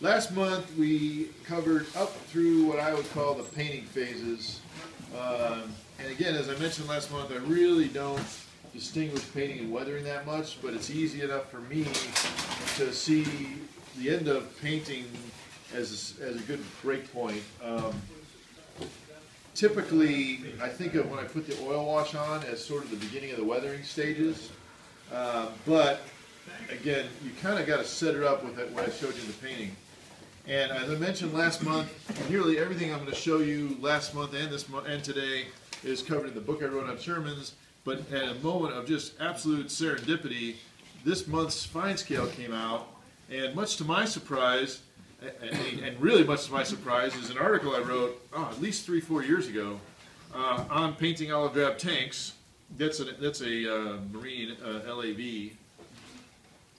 Last month we covered up through what I would call the painting phases. And again, as I mentioned last month, I really don't distinguish painting and weathering that much, but it's easy enough for me to see the end of painting as a good break point. Typically, I think of when I put the oil wash on as sort of the beginning of the weathering stages, but again, you kind of got to set it up with what I showed you in the painting. And as I mentioned last month, nearly everything I'm going to show you last month and this month and today is covered in the book I wrote on Shermans. But at a moment of just absolute serendipity, this month's fine scale came out, and much to my surprise, and really much to my surprise, is an article I wrote at least 3-4 years ago on painting olive drab tanks. That's a Marine LAV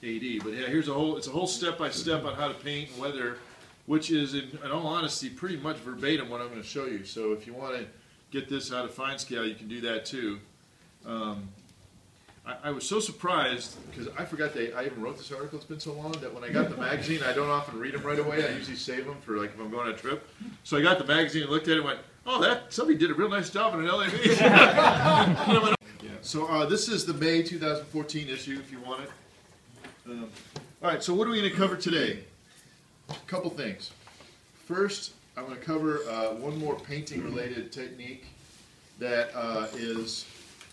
AD. But yeah, it's a whole step-by-step on how to paint and weather, which is, in all honesty, pretty much verbatim what I'm going to show you. So if you want to get this out of fine scale, you can do that too. I was so surprised because I forgot I even wrote this article. It's been so long that when I got the magazine, I don't often read them right away. I usually save them for like if I'm going on a trip. So I got the magazine and looked at it and went, "Oh, somebody did a real nice job on an LAV." Yeah. So this is the May 2014 issue, if you want it. All right. So what are we going to cover today? A couple things. First, I'm going to cover one more painting-related technique that is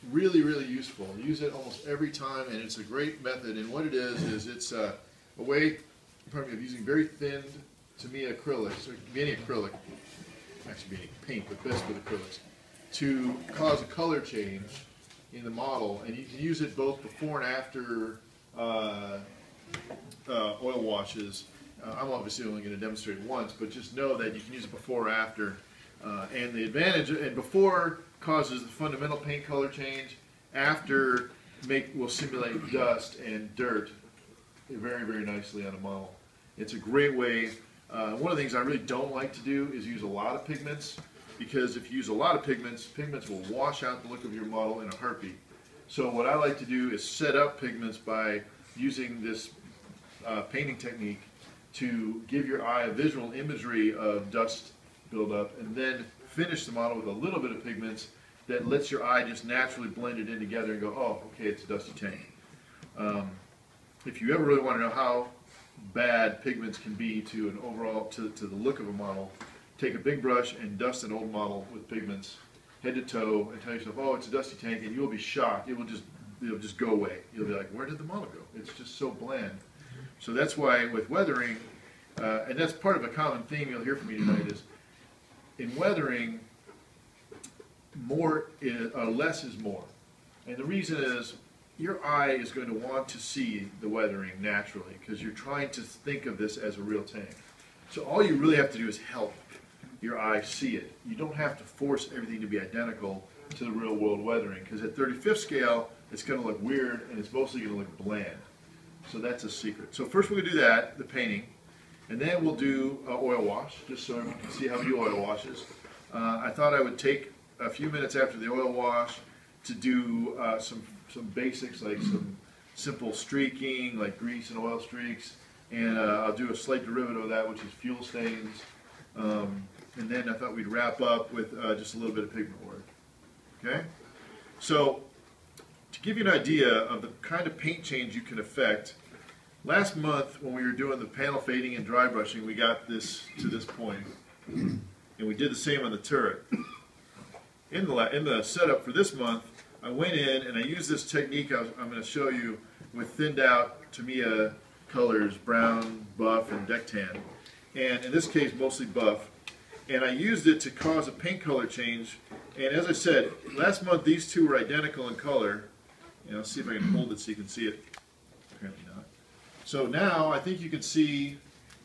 really, really useful. I use it almost every time, and it's a great method. And what it is it's a way of using very thin, to me, acrylics, or any acrylic, actually any paint, but best with acrylics, to cause a color change in the model. And you can use it both before and after oil washes. I'm obviously only going to demonstrate it once, but just know that you can use it before or after. And the advantage, and before causes the fundamental paint color change, after will simulate dust and dirt very, very nicely on a model. It's a great way. One of the things I really don't like to do is use a lot of pigments, because if you use a lot of pigments will wash out the look of your model in a heartbeat. So what I like to do is set up pigments by using this painting technique to give your eye a visual imagery of dust buildup, and then finish the model with a little bit of pigments that lets your eye just naturally blend it in together and go, oh, okay, it's a dusty tank. If you ever really want to know how bad pigments can be to an overall to the look of a model, take a big brush and dust an old model with pigments head to toe and tell yourself, oh, it's a dusty tank, and you'll be shocked. It'll just go away. You'll be like, where did the model go? It's just so bland. So that's why with weathering, and that's part of a common theme you'll hear from me tonight, is in weathering, less is more. And the reason is your eye is going to want to see the weathering naturally, because you're trying to think of this as a real tank. So all you really have to do is help your eye see it. You don't have to force everything to be identical to the real world weathering, because at 35th scale it's going to look weird and it's mostly going to look bland. So that's a secret. So first we're going to do that, the painting, and then we'll do oil wash, just so everyone can see how we do oil washes. I thought I would take a few minutes after the oil wash to do some basics, like some simple streaking, like grease and oil streaks, and I'll do a slight derivative of that, which is fuel stains. And then I thought we'd wrap up with just a little bit of pigment work. Okay? So, to give you an idea of the kind of paint change you can affect, last month when we were doing the panel fading and dry brushing, we got this to this point. And we did the same on the turret. In the setup for this month, I went in and I used this technique I'm going to show you with thinned out Tamiya colors, brown, buff, and deck tan. And in this case, mostly buff. And I used it to cause a paint color change. And as I said, last month these two were identical in color. And I'll see if I can hold it so you can see it. Apparently not. So now I think you can see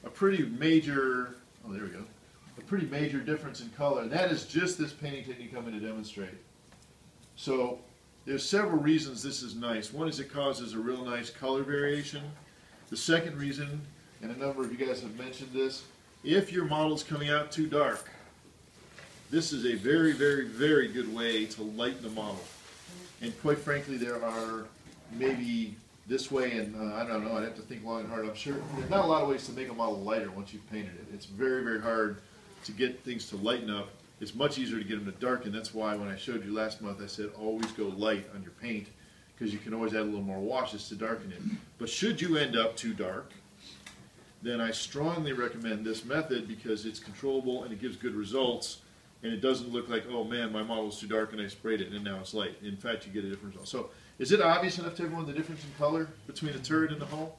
a pretty major, oh there we go, a pretty major difference in color. And that is just this painting technique I'm going to demonstrate. So there's several reasons this is nice. One is it causes a real nice color variation. The second reason, and a number of you guys have mentioned this, if your model's coming out too dark, this is a very, very, very good way to lighten the model. And quite frankly, there are maybe this way, and I don't know, I'd have to think long and hard. I'm sure there's not a lot of ways to make a model lighter once you've painted it. It's very, very hard to get things to lighten up. It's much easier to get them to darken. That's why when I showed you last month, I said always go light on your paint, because you can always add a little more washes to darken it. But should you end up too dark, then I strongly recommend this method, because it's controllable and it gives good results, and it doesn't look like, oh man, my model was too dark and I sprayed it and now it's light. In fact, you get a different result. So is it obvious enough to everyone the difference in color between the turret and the hull?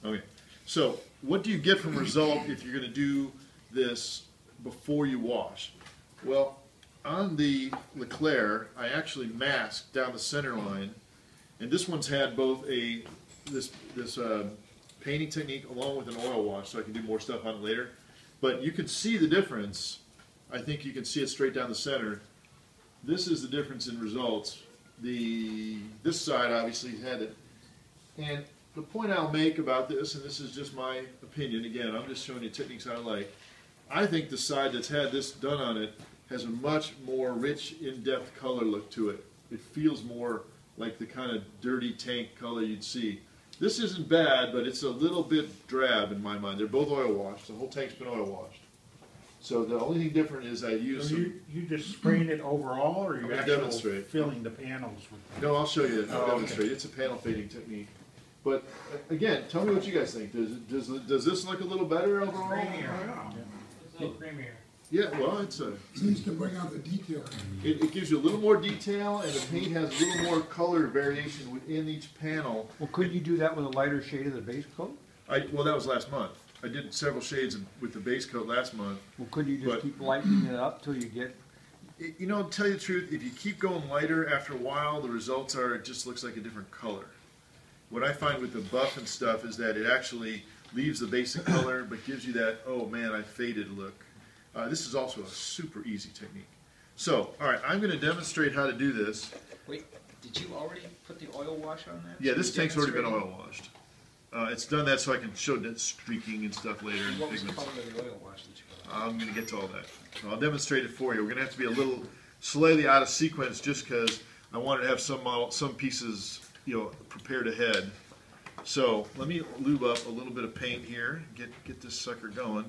Okay. So what do you get from result if you're going to do this before you wash? Well, on the Leclerc, I actually masked down the center line, and this one's had both this painting technique along with an oil wash, so I can do more stuff on it later. But you can see the difference. I think you can see it straight down the center. This is the difference in results. This side obviously had it. And the point I'll make about this, and this is just my opinion, again, I'm just showing you techniques I like. I think the side that's had this done on it has a much more rich, in-depth color look to it. It feels more like the kind of dirty tank color you'd see. This isn't bad, but it's a little bit drab in my mind. They're both oil washed. The whole tank's been oil washed. So the only thing different is I use you just spraying it overall, or you actually demonstrate filling the panels with? No, I'll show you. I'll demonstrate. Okay. It's a panel fading technique. But again, tell me what you guys think. Does this look a little better overall? Creamier. It's a little creamier. Yeah, well, seems to bring out the detail. It gives you a little more detail, and the paint has a little more color variation within each panel. Well, couldn't you do that with a lighter shade of the base coat? Well, that was last month. I did several shades with the base coat last month. Well, couldn't you just keep lightening it up till you get? You know, to tell you the truth, if you keep going lighter, after a while, the results are it just looks like a different color. What I find with the buff and stuff is that it actually leaves the basic color, but gives you that, oh man, I faded look. This is also a super easy technique. So, all right, I'm going to demonstrate how to do this. Wait, did you already put the oil wash on that? Yeah, this tank's already been oil washed. It's done that so I can show that streaking and stuff later. And what was the pigments. color of the oil wash that you put on? I'm going to get to all that. So I'll demonstrate it for you. We're going to have to be a little slightly out of sequence just because I wanted to have some pieces, prepared ahead. So let me lube up a little bit of paint here. Get this sucker going.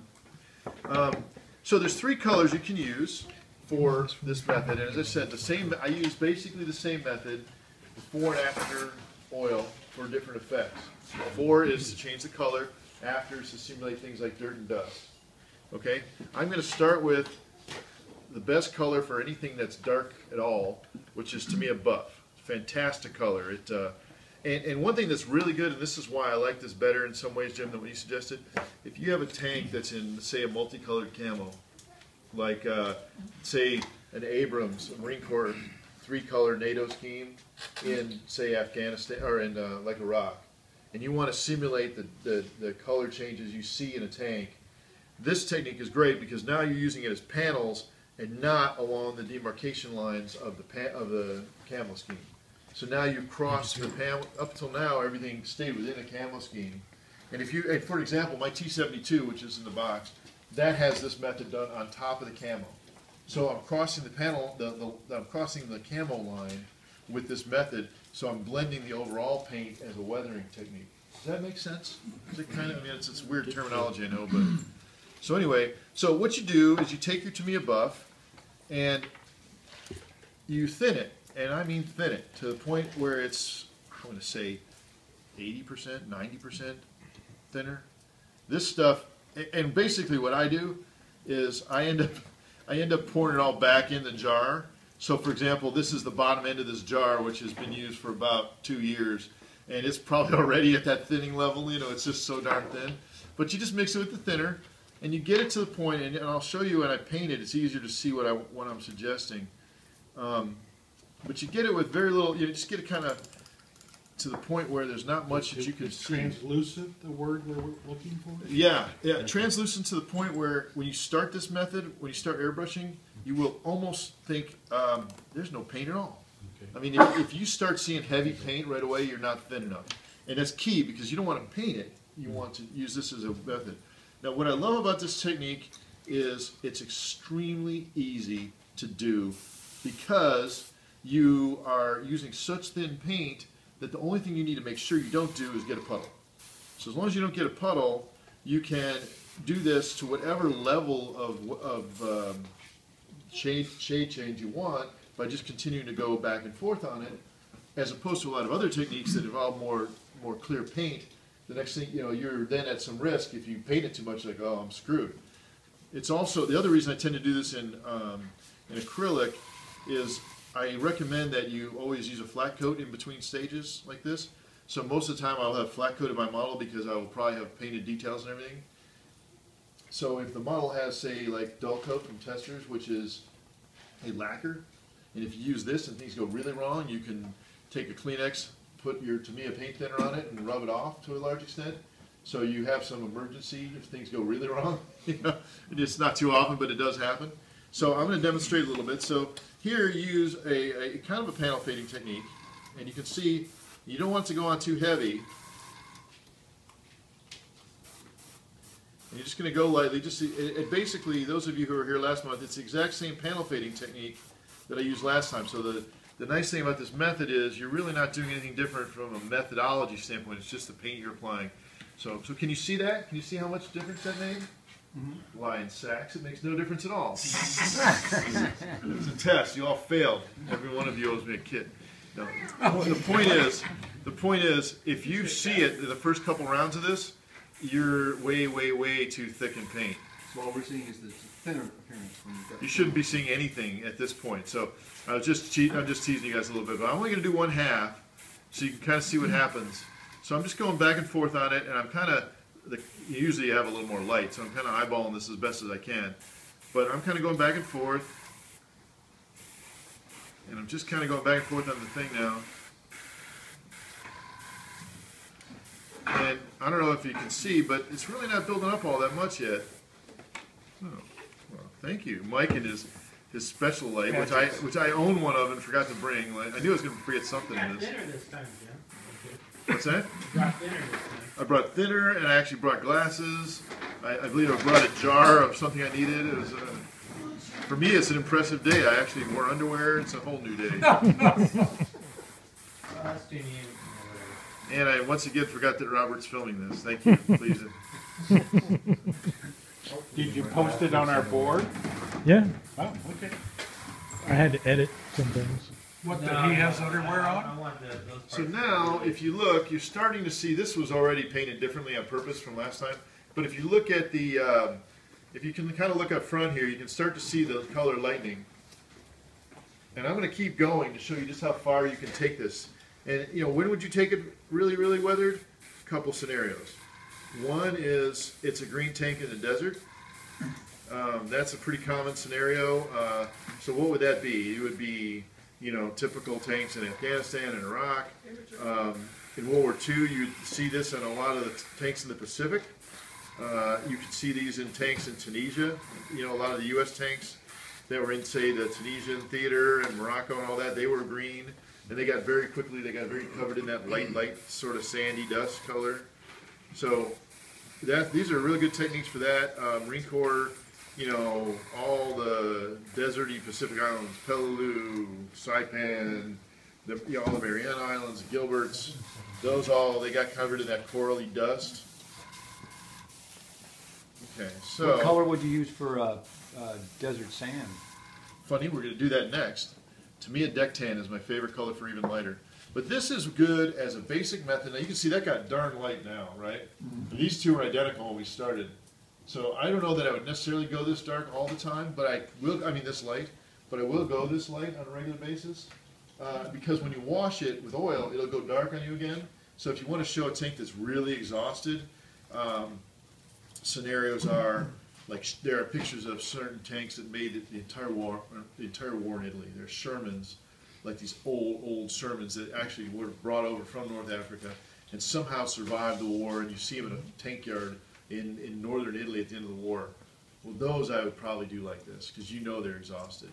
So there's 3 colors you can use for this method, and as I said, I use basically the same method before and after oil for different effects. Before is to change the color, after is to simulate things like dirt and dust. Okay, I'm going to start with the best color for anything that's dark at all, which is to me a buff. Fantastic color. And one thing that's really good, and this is why I like this better in some ways, Jim, than what you suggested, if you have a tank that's in, say, a multicolored camo, like, say, an Abrams, a Marine Corps 3-color NATO scheme in, say, Afghanistan, or in, like, Iraq, and you want to simulate the color changes you see in a tank, this technique is great because now you're using it as panels and not along the demarcation lines of the camo scheme. So now you've crossed the panel. Up till now, everything stayed within a camo scheme. And for example, my T72, which is in the box, that has this method done on top of the camo. So I'm crossing the panel, I'm crossing the camo line with this method. So I'm blending the overall paint as a weathering technique. Does that make sense? Is it kind of? I mean, it's weird terminology, I know, but so anyway. So what you do is you take your Tamiya buff and you thin it. And I mean thin it to the point where it's, I'm going to say, 80%, 90% thinner. This stuff, and basically what I do is I end up pouring it all back in the jar. So for example, this is the bottom end of this jar, which has been used for about 2 years, and it's probably already at that thinning level. It's just so darn thin. But you just mix it with the thinner, and you get it to the point, and I'll show you when I paint it. It's easier to see what I'm suggesting. But you get it with very little, you just get it kind of to the point where there's not much that you can see. Translucent, the word we're looking for? Yeah, translucent to the point where when you start this method, when you start airbrushing, you will almost think there's no paint at all. Okay. I mean, if you start seeing heavy paint right away, you're not thin enough. And that's key because you don't want to paint it. You want to use this as a method. Now, what I love about this technique is it's extremely easy to do because you are using such thin paint that the only thing you need to make sure you don't do is get a puddle. So as long as you don't get a puddle, you can do this to whatever level of shade change you want by just continuing to go back and forth on it, as opposed to a lot of other techniques that involve more clear paint. The next thing, you're then at some risk if you paint it too much, like, oh, I'm screwed. It's also, the other reason I tend to do this in acrylic is I recommend that you always use a flat coat in between stages like this. So most of the time I'll have flat coated my model because I will probably have painted details and everything. So if the model has, say, like dull coat from Testers, which is a lacquer, and if you use this and things go really wrong, you can take a Kleenex, put your Tamiya paint thinner on it, and rub it off to a large extent. So you have some emergency if things go really wrong. It's not too often, but it does happen. So I'm going to demonstrate a little bit. So here you use a kind of a panel fading technique, and you can see you don't want it to go on too heavy. And you're just going to go lightly. Just basically, those of you who were here last month, it's the exact same panel fading technique that I used last time. So the nice thing about this method is you're really not doing anything different from a methodology standpoint. It's just the paint you're applying. So can you see that? Can you see how much difference that made? Mm-hmm. Lying sacks, it makes no difference at all. It's a test. You all failed. Every one of you owes me a kit. No. The point is, if you see it in the first couple rounds of this, you're way, way, way too thick in paint. So all we're seeing is the thinner appearance when you've got. You shouldn't be seeing anything at this point. So I'm just teasing you guys a little bit, but I'm only going to do one half, so you can kind of see what happens. So I'm just going back and forth on it, and I'm kind of, usually you have a little more light, so I'm kind of eyeballing this as best as I can. But I'm kind of going back and forth, and I'm just kind of going back and forth on the thing now. And I don't know if you can see, but it's really not building up all that much yet. Oh, well, thank you. Mike and his special light, which I own one of and forgot to bring. I knew I was going to forget something in this. Dinner this time, Jim. What's that? Brought dinner this time. I brought thinner, and I actually brought glasses. I believe I brought a jar of something I needed. It was, for me, it's an impressive day. I actually wore underwear. It's a whole new day. That's too neat. And I once again forgot that Robert's filming this. Thank you. Please. Did you post it on our board? Yeah, Oh, okay. I had to edit some things. What, that he has underwear on? I want those So parts. now, if you look, you're starting to see this was already painted differently on purpose from last time. But if you look at the, if you can kind of look up front here, you can start to see the color lightening. And I'm going to keep going to show you just how far you can take this. And when would you take it really, really weathered? A couple scenarios. One is it's a green tank in the desert. That's a pretty common scenario. So what would that be? It would be, typical tanks in Afghanistan and Iraq. In World War II, you'd see this in a lot of the tanks in the Pacific. You could see these in tanks in Tunisia. A lot of the U.S. tanks that were in, say, the Tunisian theater and Morocco and all that, they were green. And they got very covered in that light sort of sandy dust color. So these are really good techniques for that. Marine Corps, all the deserty Pacific Islands, Peleliu, Saipan, all the Mariana Islands, Gilberts, they got covered in that corally dust. Okay, so. What color would you use for desert sand? Funny, we're going to do that next. To me, a deck tan is my favorite color for even lighter. But this is good as a basic method. Now you can see that got darn light now, right? Mm-hmm. These two are identical when we started. So I don't know that I would necessarily go this dark all the time, but this light, but I will go this light on a regular basis. Because when you wash it with oil, it'll go dark on you again. So if you want to show a tank that's really exhausted, scenarios are, like there are pictures of certain tanks that made it the entire war in Italy. There's Shermans, like these old Shermans that actually were brought over from North Africa and somehow survived the war. And you see them in a tank yard in northern Italy at the end of the war. Well, those I would probably do like this because they're exhausted.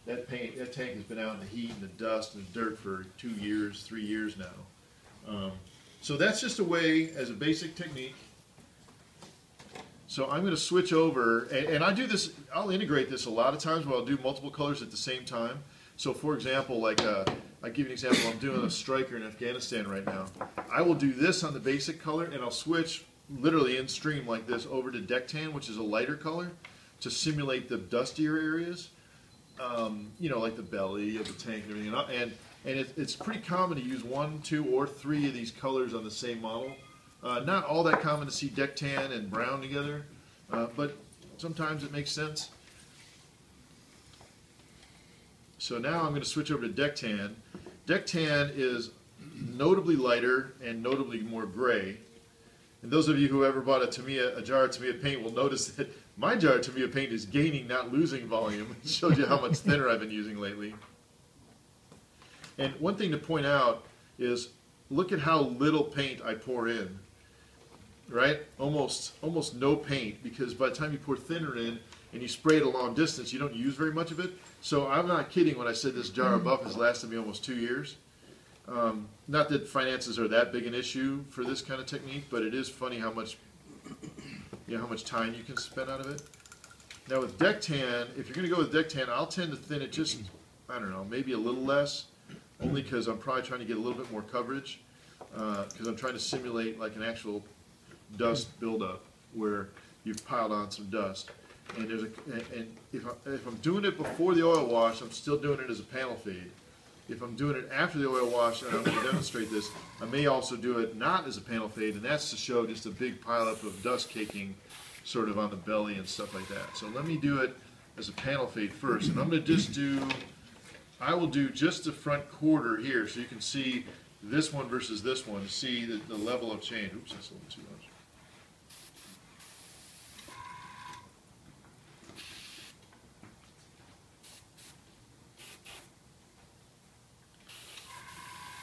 That tank has been out in the heat and the dust and the dirt for 2 years, 3 years now. So that's just a way, as a basic technique. So I'm going to switch over, and I do this, I'll integrate this a lot of times where I'll do multiple colors at the same time. So for example, like I give you an example. I'm doing a striker in Afghanistan right now. I will do this on the basic color, and I'll switch literally in stream like this over to deck tan, which is a lighter color, to simulate the dustier areas. You know, like the belly of the tank and everything. And it's pretty common to use 1, 2, or 3 of these colors on the same model. Not all that common to see deck tan and brown together, but sometimes it makes sense. So now I'm going to switch over to deck tan. Deck tan is notably lighter and notably more gray. And those of you who ever bought a jar of Tamiya paint will notice that my jar of Tamiya paint is gaining, not losing volume. It shows you how much thinner I've been using lately. And one thing to point out is, look at how little paint I pour in, right? Almost no paint, because by the time you pour thinner in and you spray it a long distance, you don't use very much of it. So I'm not kidding when I said this jar of buff has lasted me almost 2 years. Not that finances are that big an issue for this kind of technique, but it is funny how much, how much time you can spend out of it. Now with deck tan, if you're going to go with deck tan, I'll tend to thin it just, I don't know, maybe a little less, only because I'm probably trying to get a little bit more coverage, because I'm trying to simulate like an actual dust buildup where you've piled on some dust. And if I'm doing it before the oil wash, I'm still doing it as a panel fade. If I'm doing it after the oil wash, and I'm going to demonstrate this, I may also do it not as a panel fade, and that's to show just a big pileup of dust caking sort of on the belly and stuff like that. So let me do it as a panel fade first, and I'm going to just I will do just the front quarter here, so you can see this one versus this one, see the level of change. Oops, that's a little too much.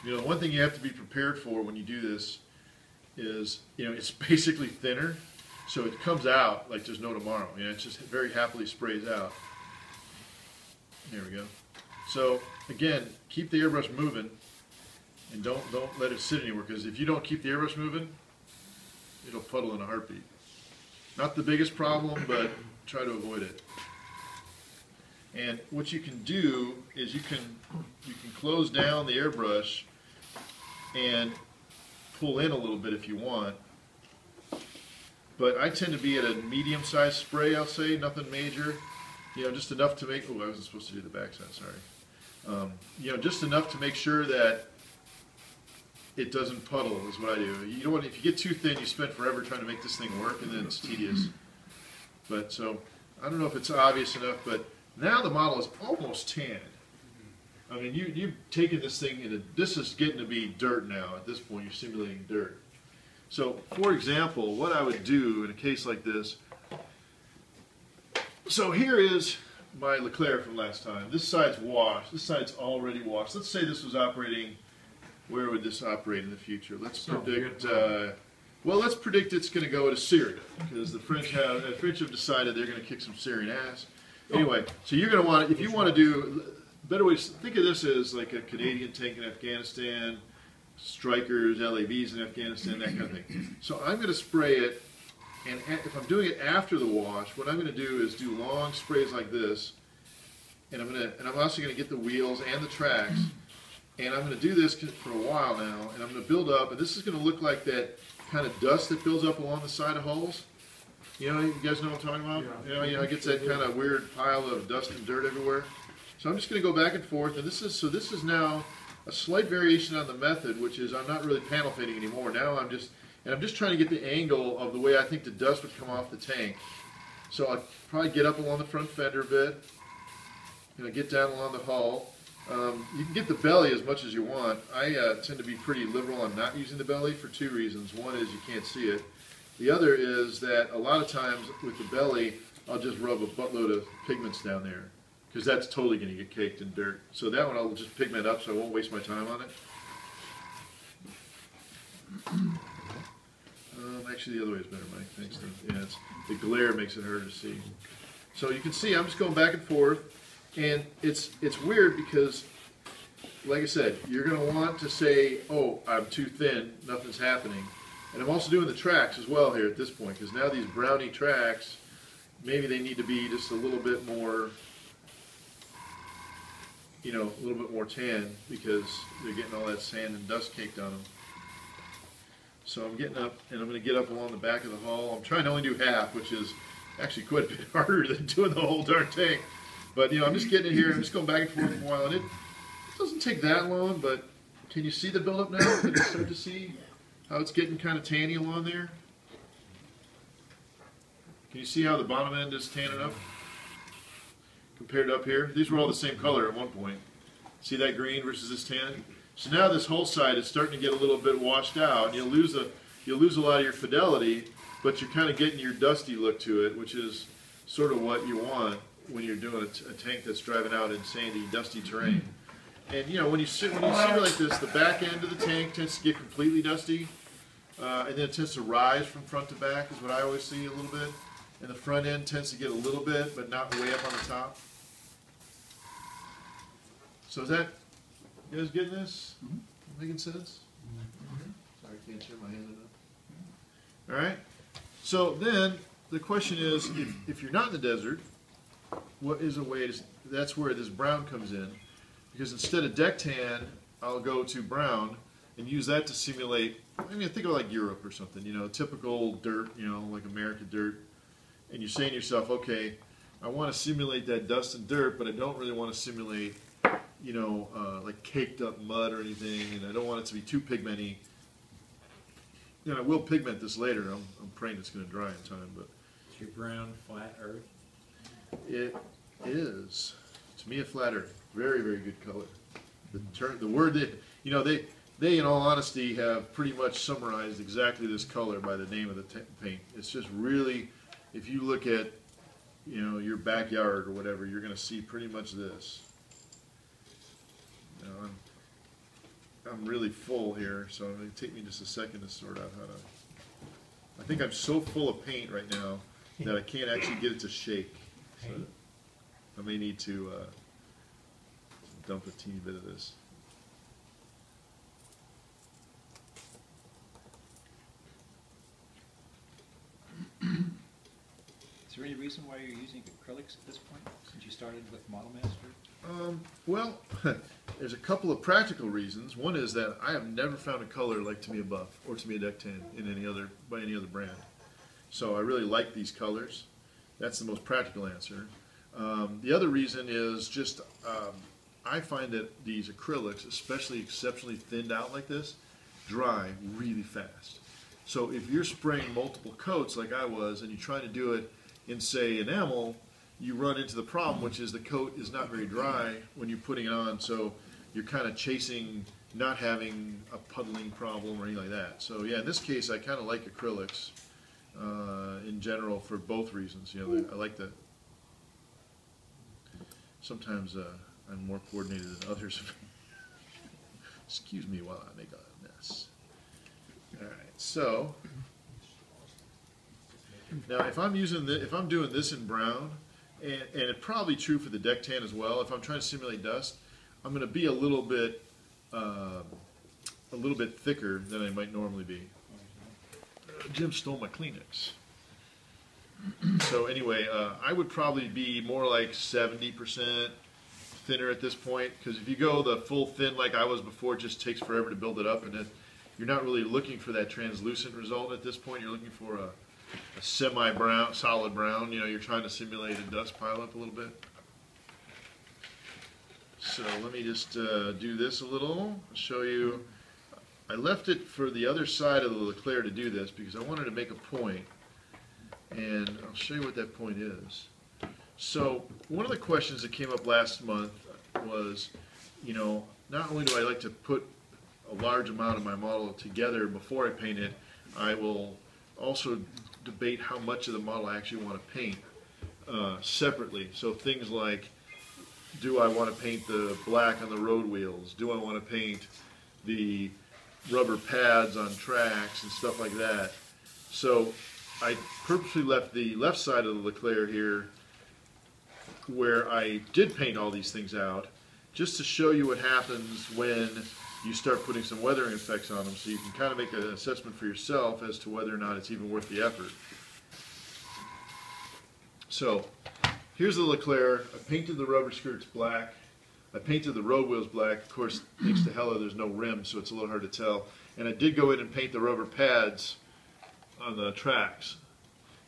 You know, one thing you have to be prepared for when you do this is, it's basically thinner, so it comes out like there's no tomorrow. It just very happily sprays out. There we go. So again, keep the airbrush moving, and don't let it sit anywhere, because if you don't keep the airbrush moving, it'll puddle in a heartbeat. Not the biggest problem, but try to avoid it. And what you can do is you can close down the airbrush and pull in a little bit if you want. But I tend to be at a medium-sized spray, I'll say, nothing major. Just enough to make, oh, I wasn't supposed to do the backside, sorry. Just enough to make sure that it doesn't puddle is what I do. You don't want, if you get too thin, you spend forever trying to make this thing work, and then it's tedious. But so, I don't know if it's obvious enough, but now the model is almost tanned. I mean, you've taken this thing, this is getting to be dirt now. At this point, you're simulating dirt. So, for example, what I would do in a case like this, so here is my Leclerc from last time. This side's washed. This side's already washed. Let's say this was operating, where would this operate in the future? Let's predict, let's predict it's going to go to Syria, because the French have decided they're going to kick some Syrian ass. Anyway, so you're going to want, if you want to do, better way to think of this as like a Canadian tank in Afghanistan, strikers, LAVs in Afghanistan, that kind of thing. So I'm going to spray it, and if I'm doing it after the wash, what I'm going to do is do long sprays like this, and I'm also going to get the wheels and the tracks, and I'm going to do this for a while now, and I'm going to build up, and this is going to look like that kind of dust that builds up along the side of hulls. You guys know what I'm talking about? Yeah. It gets that kind of weird pile of dust and dirt everywhere. So I'm just going to go back and forth, and this is now a slight variation on the method, which is I'm not really panel fading anymore. Now I'm just trying to get the angle of the way I think the dust would come off the tank. So I'll probably get up along the front fender a bit, get down along the hull. You can get the belly as much as you want. I tend to be pretty liberal on not using the belly for 2 reasons. One is you can't see it. The other is that a lot of times with the belly, I'll just rub a buttload of pigments down there, because that's totally going to get caked in dirt. So that one I'll just pigment up so I won't waste my time on it. Actually, the other way is better, Mike. Thanks. Yeah, the glare makes it harder to see. So you can see I'm just going back and forth, and it's weird because, like I said, you're going to want to say, oh, I'm too thin, nothing's happening. And I'm also doing the tracks as well here at this point, because now these brownie tracks, maybe they need to be just a little bit more you know, a little bit more tan because they're getting all that sand and dust caked on them. So I'm getting up, and I'm going to get up along the back of the hull. I'm trying to only do half, which is actually quite a bit harder than doing the whole darn tank. But, you know, I'm just getting in here, I'm just going back and forth for a while, and it doesn't take that long, but can you see the buildup now? Can you start to see how it's getting kind of tanny along there? Can you see how the bottom end is tanning up compared to up here? These were all the same color at one point. See that green versus this tan? So now this whole side is starting to get a little bit washed out, and you'll lose a lot of your fidelity, but you're kind of getting your dusty look to it, which is sort of what you want when you're doing a tank that's driving out in sandy, dusty terrain. And you know, when you sit like this, the back end of the tank tends to get completely dusty, and then it tends to rise from front to back, is what I always see a little bit. And the front end tends to get a little bit, but not way up on the top. So is that, you guys getting this? Making sense? Sorry, I can't turn my hand enough. All right. So then the question is, if you're not in the desert, what is a way to, that's where this brown comes in. Because instead of deck tan, I'll go to brown and use that to simulate, I mean, think of like Europe or something, you know, typical dirt, you know, like American dirt. And you're saying to yourself, okay, I want to simulate that dust and dirt, but I don't really want to simulate, you know, like caked up mud or anything, and I don't want it to be too pigmenty. You know, I will pigment this later. I'm praying it's going to dry in time, but Is your brown flat earth? it is, to me, a flat earth. Very, very good color. The word that, you know, they in all honesty have pretty much summarized exactly this color by the name of the paint. It's just really, if you look at, you know, your backyard or whatever, you're going to see pretty much this. You know, I'm really full here, so it's going to take me just a second to sort out how to. I think I'm so full of paint right now that I can't actually get it to shake. So I may need to dump a teeny bit of this. Is there any reason why you're using acrylics at this point, since you started with Model Master? Well, there's a couple of practical reasons. One is that I have never found a color like Tamiya Buff or Tamiya Deck Tan by any other brand. So I really like these colors. That's the most practical answer. The other reason is just I find that these acrylics, especially exceptionally thinned out like this, dry really fast. So if you're spraying multiple coats like I was, and you're trying to do it in, say, enamel, you run into the problem, which is the coat is not very dry when you're putting it on, so you're kind of chasing not having a puddling problem or anything like that. So yeah, in this case, I kind of like acrylics in general for both reasons. You know, I like that. Sometimes I'm more coordinated than others. Excuse me while I make a mess. All right, so now if I'm using if I'm doing this in brown, and it's probably true for the deck tan as well. If I'm trying to simulate dust, I'm going to be a little bit thicker than I might normally be. Jim stole my Kleenex. So anyway, I would probably be more like 70% thinner at this point, because if you go the full thin like I was before, it just takes forever to build it up, and then you're not really looking for that translucent result at this point. You're looking for a semi-brown, solid brown. You know, you're trying to simulate a dust pile up a little bit. So let me just do this a little, show you. I left it for the other side of the Leclerc to do this because I wanted to make a point, and I'll show you what that point is. So one of the questions that came up last month was, you know, not only do I like to put a large amount of my model together before I paint it, I will also debate how much of the model I actually want to paint separately. So things like, do I want to paint the black on the road wheels? Do I want to paint the rubber pads on tracks and stuff like that? So I purposely left the left side of the Leclerc here where I did paint all these things out, just to show you what happens when you start putting some weathering effects on them, so you can kind of make an assessment for yourself as to whether or not it's even worth the effort. So here's the Leclerc. I painted the rubber skirts black. I painted the road wheels black. Of course, thanks to Hella, there's no rim, so it's a little hard to tell. And I did go in and paint the rubber pads on the tracks.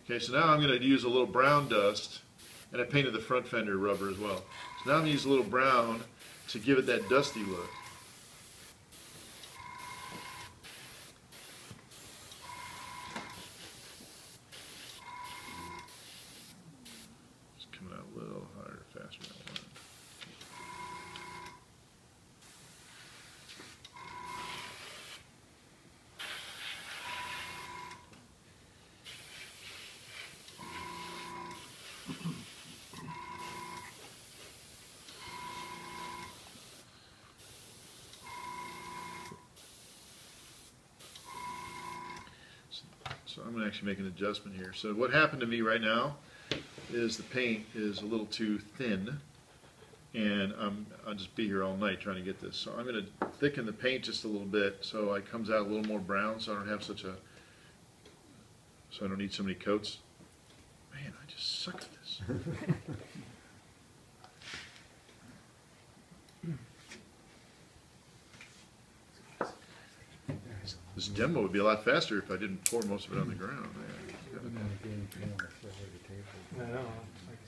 Okay, so now I'm going to use a little brown dust, and I painted the front fender rubber as well. So now I'm going to use a little brown to give it that dusty look. It's coming out a little harder, faster than I want. So I'm going to actually make an adjustment here. So what happened to me right now is the paint is a little too thin, and I'll just be here all night trying to get this. So I'm going to thicken the paint just a little bit so it comes out a little more brown, so I don't have such a, so I don't need so many coats. Man, I just suck at this. This demo would be a lot faster if I didn't pour most of it on the ground.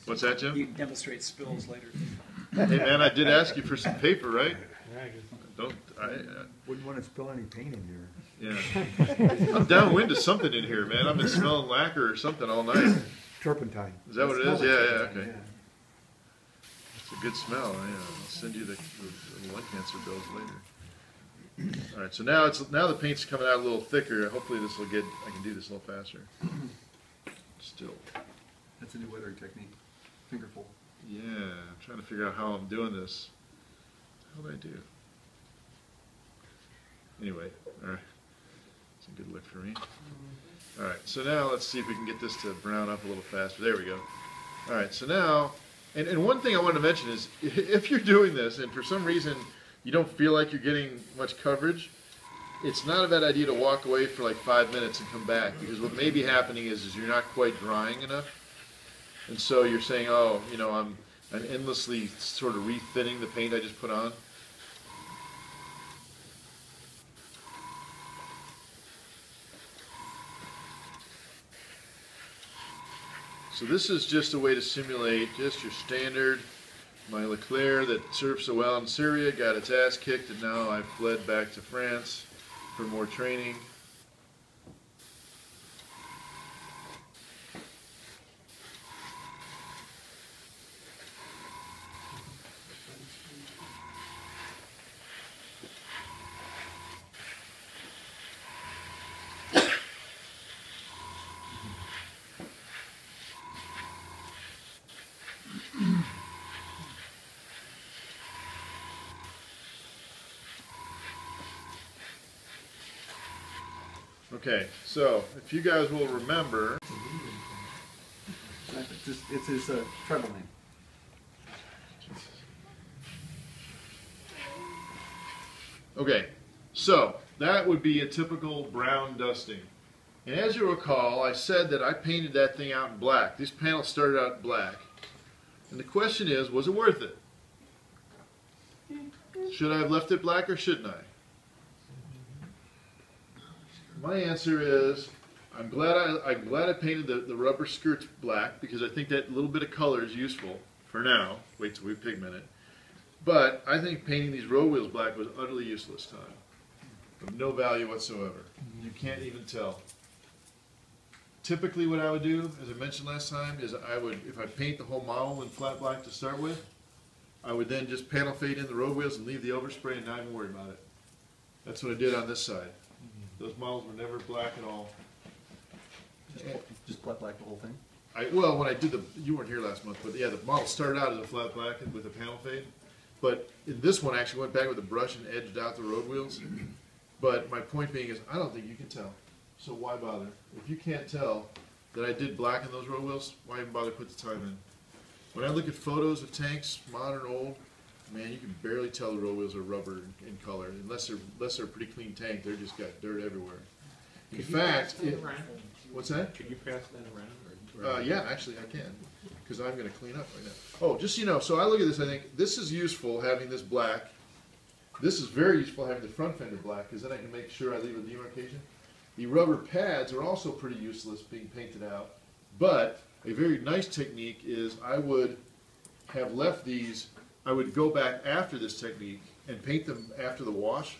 What's that, Jim? You can demonstrate spills later. Hey man, I did ask you for some paper, right? Don't Wouldn't want to spill any paint in here. yeah. I'm downwind to something in here, man. I've been smelling lacquer or something all night. Turpentine. Is that what it is? Yeah, okay. It's a good smell. Yeah, I'll send you the lung cancer bills later. All right, so now the paint's coming out a little thicker. Hopefully this will get. I can do this a little faster. Still. That's a new weathering technique. Fingerful. Yeah, I'm trying to figure out how I'm doing this. How did I do? Anyway, all right. It's a good look for me. All right, so now let's see if we can get this to brown up a little faster. There we go. All right, so now, and one thing I wanted to mention is if you're doing this and for some reason you don't feel like you're getting much coverage, it's not a bad idea to walk away for like 5 minutes and come back, because what may be happening is you're not quite drying enough. And so you're saying, oh, you know, I'm endlessly sort of re-thinning the paint I just put on. So this is just a way to simulate just your standard. My Leclerc that served so well in Syria got its ass kicked, and now I've fled back to France for more training. Okay, so if you guys will remember, It's his treble name. okay, so that would be a typical brown dusting. And as you recall, I said that I painted that thing out in black. These panels started out black. And the question is, was it worth it? Should I have left it black or shouldn't I? My answer is, I'm glad I painted the rubber skirts black, because I think that little bit of color is useful for now. Wait till we pigment it. But I think painting these road wheels black was utterly useless time. Of no value whatsoever. You can't even tell. Typically what I would do, as I mentioned last time, is I would, if I paint the whole model in flat black to start with, I would then just panel fade in the road wheels and leave the overspray and not even worry about it. That's what I did on this side. Those models were never black at all. Just flat black the whole thing? Well, when I did you weren't here last month, but yeah, the model started out as a flat black with a panel fade. But in this one, I actually went back with a brush and edged out the road wheels. But my point being is, I don't think you can tell. So why bother? If you can't tell that I did blacken those road wheels, why even bother put the time in? When I look at photos of tanks, modern, old, man, you can barely tell the road wheels are rubber in color. Unless they're a pretty clean tank, they're just got dirt everywhere. In fact, what's that? Could you pass that around? Or, Yeah, actually I can. because I'm going to clean up right now. Oh, just so you know, so I look at this, I think this is useful having this black. This is very useful having the front fender black, because then I can make sure I leave a demarcation. The rubber pads are also pretty useless being painted out, but a very nice technique is I would have left these, I would go back after this technique and paint them after the wash.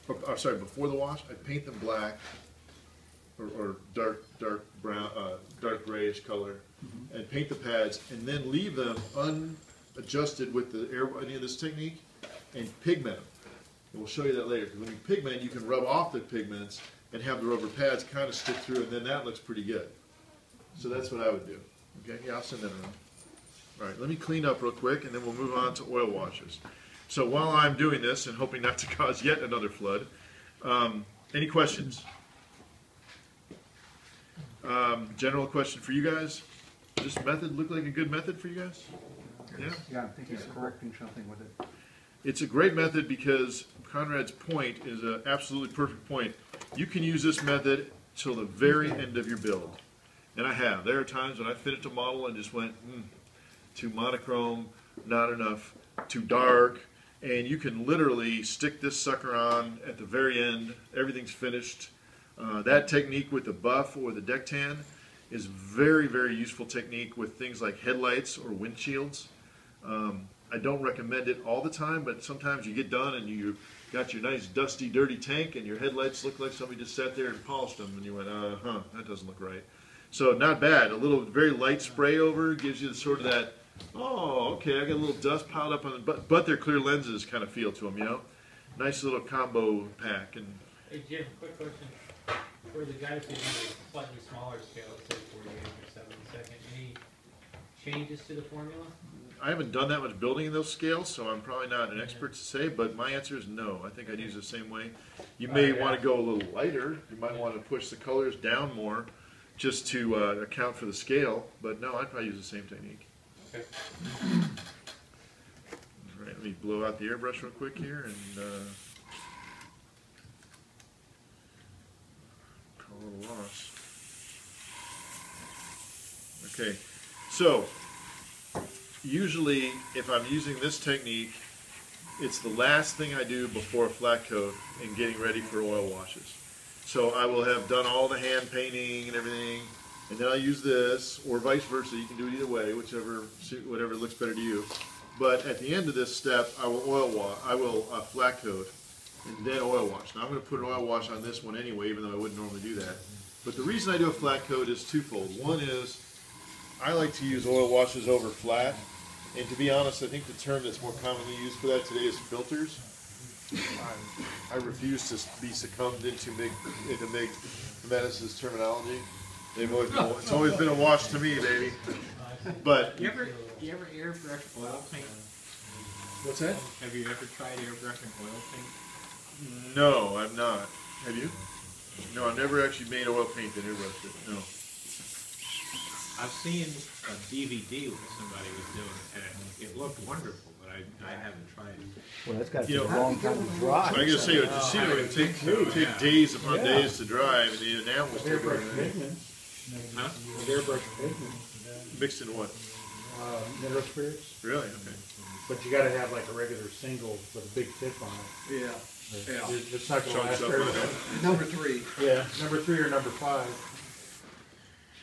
Or sorry, before the wash, I'd paint them black or dark brown, dark grayish color, and paint the pads, and then leave them unadjusted with the any of this technique, and pigment them. And we'll show you that later. Because when you pigment, you can rub off the pigments and have the rubber pads kind of stick through, and then that looks pretty good. So that's what I would do. Okay, yeah, I'll send that around. All right, let me clean up real quick, and then we'll move on to oil washes. So while I'm doing this, and hoping not to cause yet another flood, any questions? General question for you guys. Does this method look like a good method for you guys? Yeah? Yeah, I think he's correcting something with it. It's a great method because Conrad's point is an absolutely perfect point. You can use this method till the very end of your build. And I have. There are times when I finished a model and just went, too monochrome, not enough, too dark. And you can literally stick this sucker on at the very end. Everything's finished. That technique with the buff or the deck tan is very, very useful technique with things like headlights or windshields. I don't recommend it all the time, but sometimes you get done and you got your nice dusty, dirty tank and your headlights look like somebody just sat there and polished them and you went, that doesn't look right. So not bad. A little very light spray over gives you sort of that, oh, okay, I got a little dust piled up on it, but they're clear lenses kind of feel to them, you know? Nice little combo pack. And hey Jim, quick question. For the guys who use a slightly smaller scale, say 48 or 72nd, any changes to the formula? I haven't done that much building in those scales, so I'm probably not an expert to say, but my answer is no. I think I'd use the same way. You may want to go a little lighter. You might want to push the colors down more just to account for the scale, but no, I'd probably use the same technique. Okay. All right, let me blow out the airbrush real quick here and call it a loss. Okay, so usually if I'm using this technique, it's the last thing I do before a flat coat and getting ready for oil washes. So I will have done all the hand painting and everything, and then I'll use this, or vice versa. You can do it either way, whatever looks better to you. But at the end of this step, I will flat coat and then oil wash. Now I'm going to put an oil wash on this one anyway, even though I wouldn't normally do that. But the reason I do a flat coat is twofold. One is I like to use oil washes over flat. And to be honest, I think the term that's more commonly used for that today is filters. I refuse to be succumbed into Mig Jimenez's terminology. It's always been a wash to me, baby. But You ever airbrush oil paint? what's that? Have you ever tried airbrushing oil paint? No, I've not. Have you? No, I've never actually made oil paint and airbrushed it. No. I've seen a DVD that somebody was doing, and it looked wonderful, but I haven't tried it. Well, that's got to You take a know, long time to dry. I gotta say, you see, it would take days upon days to dry, and the enamel was still Airbrush going pigment. Huh? With airbrush pigment. mixed in what? Mineral spirits. Really? Okay. But you gotta have like a regular single with a big tip on it. Yeah. It's not gonna Chunks last up very on long. it. Number 3. Yeah, number 3 or number 5.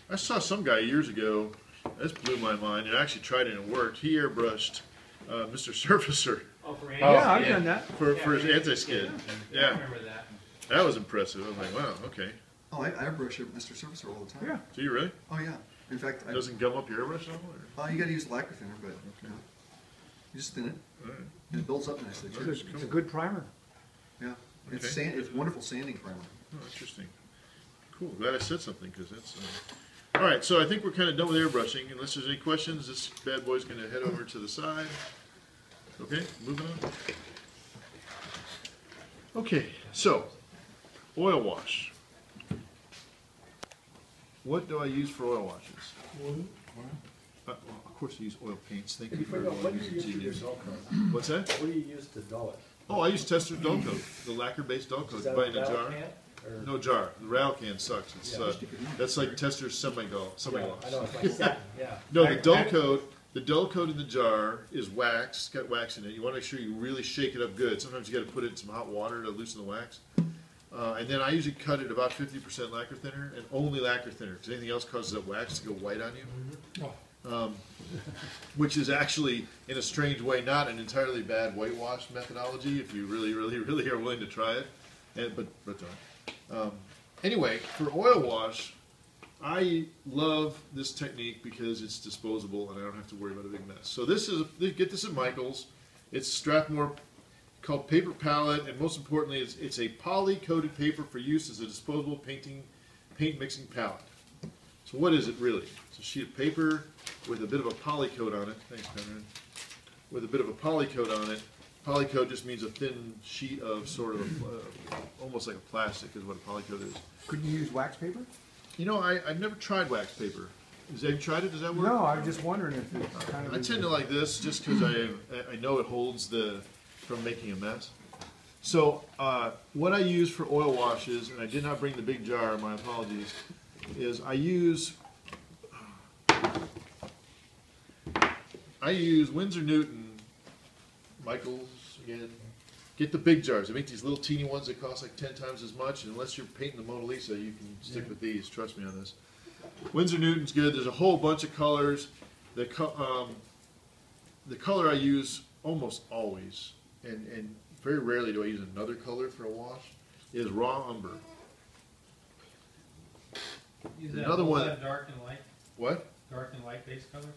I saw some guy years ago, this blew my mind, and I actually tried it and it worked. He airbrushed Mr. Surfacer Oh, for Andy? Yeah, I've done that. for his anti-skid. I Yeah, remember that. that was impressive. I was like, wow, okay. Oh, I airbrush Mr. Surfacer all the time. Yeah. Do you really? Oh, yeah. In fact, It doesn't gum up your airbrush at all? Or? you got to use lacquer thinner, but you just thin it, All right. and it builds up nicely. Sure. It's a good primer. Yeah. It's Okay. it's wonderful sanding primer. Oh, interesting. Cool. Glad I said something because that's. All right, so I think we're kind of done with airbrushing. Unless there's any questions, this bad boy's going to head over to the side. Okay, moving on. Okay, so oil wash. What do I use for oil washes? Well, of course, I use oil paints. Thank you for everyone using GD. What's that? What do you use to dull it? Oh, I use Tester dull coat, the lacquer-based dull coat. Is that Buy it in a a jar. valve pan? Or, No jar. The rattle can sucks. It's, Yeah. that's like Tester's semi-gloss. yeah, I know, it's like satin, yeah. No, I- the dull I- coat. The dull coat in the jar is wax. It's got wax in it. You want to make sure you really shake it up good. Sometimes you got to put it in some hot water to loosen the wax. And then I usually cut it about 50% lacquer thinner and only lacquer thinner because anything else causes that wax to go white on you. Oh, Which is actually, in a strange way, not an entirely bad whitewash methodology if you really, really, really are willing to try it. But anyway, for oil wash, I love this technique because it's disposable and I don't have to worry about a big mess. So this is, get this at Michael's. It's Strathmore, called paper palette, and most importantly, it's a poly-coated paper for use as a disposable paint mixing palette. So what is it really? It's a sheet of paper with a bit of a poly coat on it. Thanks, Conrad. With a bit of a poly coat on it. Poly coat just means a thin sheet of sort of almost like a plastic is what a poly coat is. Couldn't you use wax paper? You know, I've never tried wax paper. Have you tried it? Does that work? No, I'm just wondering if it's kind of. I tend to like this just because I know it holds from making a mess. So what I use for oil washes, and I did not bring the big jar, my apologies, is I use Winsor Newton, Michael's again. Get the big jars. They make these little teeny ones that cost like 10 times as much. And unless you're painting the Mona Lisa, you can stick with these. Trust me on this. Winsor Newton's good. There's a whole bunch of colors. The color I use almost always, and very rarely do I use another color for a wash, is raw umber. Use Another both one- have dark and light, What? dark and light base colors,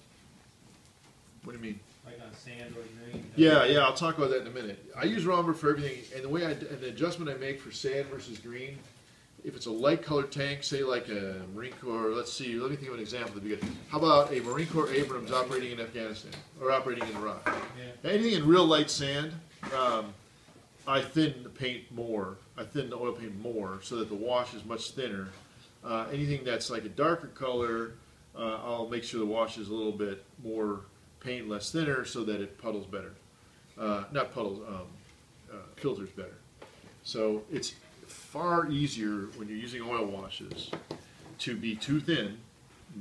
What do you mean? like on sand or green. Yeah, I'll talk about that in a minute. I use raw umber for everything, and the adjustment I make for sand versus green, if it's a light colored tank, say like a Marine Corps, let me think of an example that'd be good. How about a Marine Corps Abrams operating in Afghanistan, or operating in Iraq? Yeah. Anything in real light sand, I thin the paint more. I thin the oil paint more so that the wash is much thinner. Anything that's like a darker color, I'll make sure the wash is a little bit more paint, less thinner, so that it puddles better. Not puddles, filters better. So it's far easier when you're using oil washes to be too thin,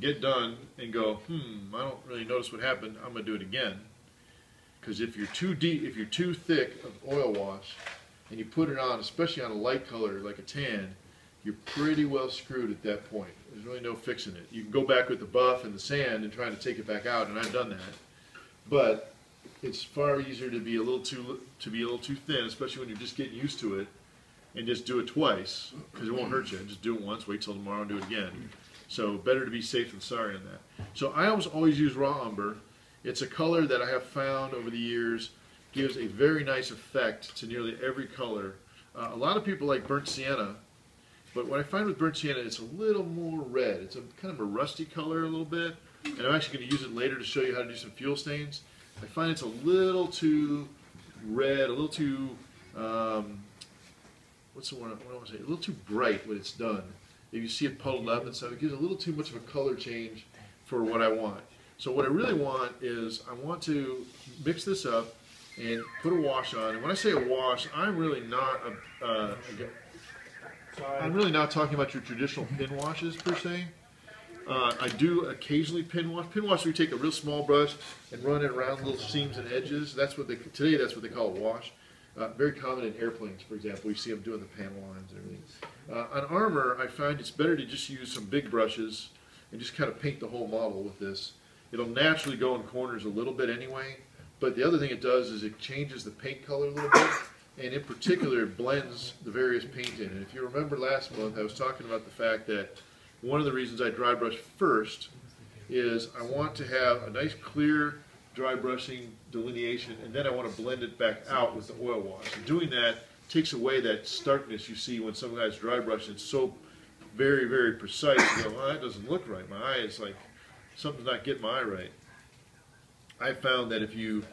get done, and go, I don't really notice what happened, I'm going to do it again. Because if you're too deep, if you're too thick of oil wash, and you put it on, especially on a light color like a tan, you're pretty well screwed at that point. There's really no fixing it. You can go back with the buff and the sand and try to take it back out, and I've done that. But it's far easier to be a little too thin, especially when you're just getting used to it, and just do it twice because it won't hurt you. Just do it once, wait till tomorrow, and do it again. So better to be safe than sorry on that. So I always use raw umber. It's a color that I have found over the years gives a very nice effect to nearly every color. A lot of people like burnt sienna, but what I find with burnt sienna, it's a little more red. It's a kind of a rusty color a little bit, and I'm actually going to use it later to show you how to do some fuel stains. I find it's a little too red, a little too, what's the word I want to say? A little too bright when it's done. If you see it puddled up and stuff, it gives a little too much of a color change for what I want. So what I really want is I want to mix this up and put a wash on. And when I say a wash, I'm really not talking about your traditional pin washes per se. I do occasionally pin wash. Pin wash, we take a real small brush and run it around little seams and edges. That's what today that's what they call a wash. Very common in airplanes, for example. You see them doing the panel lines and everything. On armor, I find it's better to just use some big brushes and just kind of paint the whole model with this. It'll naturally go in corners a little bit anyway, but the other thing it does is it changes the paint color a little bit, and in particular, it blends the various paint in. And if you remember last month, I was talking about the fact that one of the reasons I dry brush first is I want to have a nice clear dry brushing delineation, and then I want to blend it back out with the oil wash. And doing that takes away that starkness you see when some guys dry brush. It's so very, very precise. You go, well, that doesn't look right. My eye is like, something's not getting my eye right. I found that if you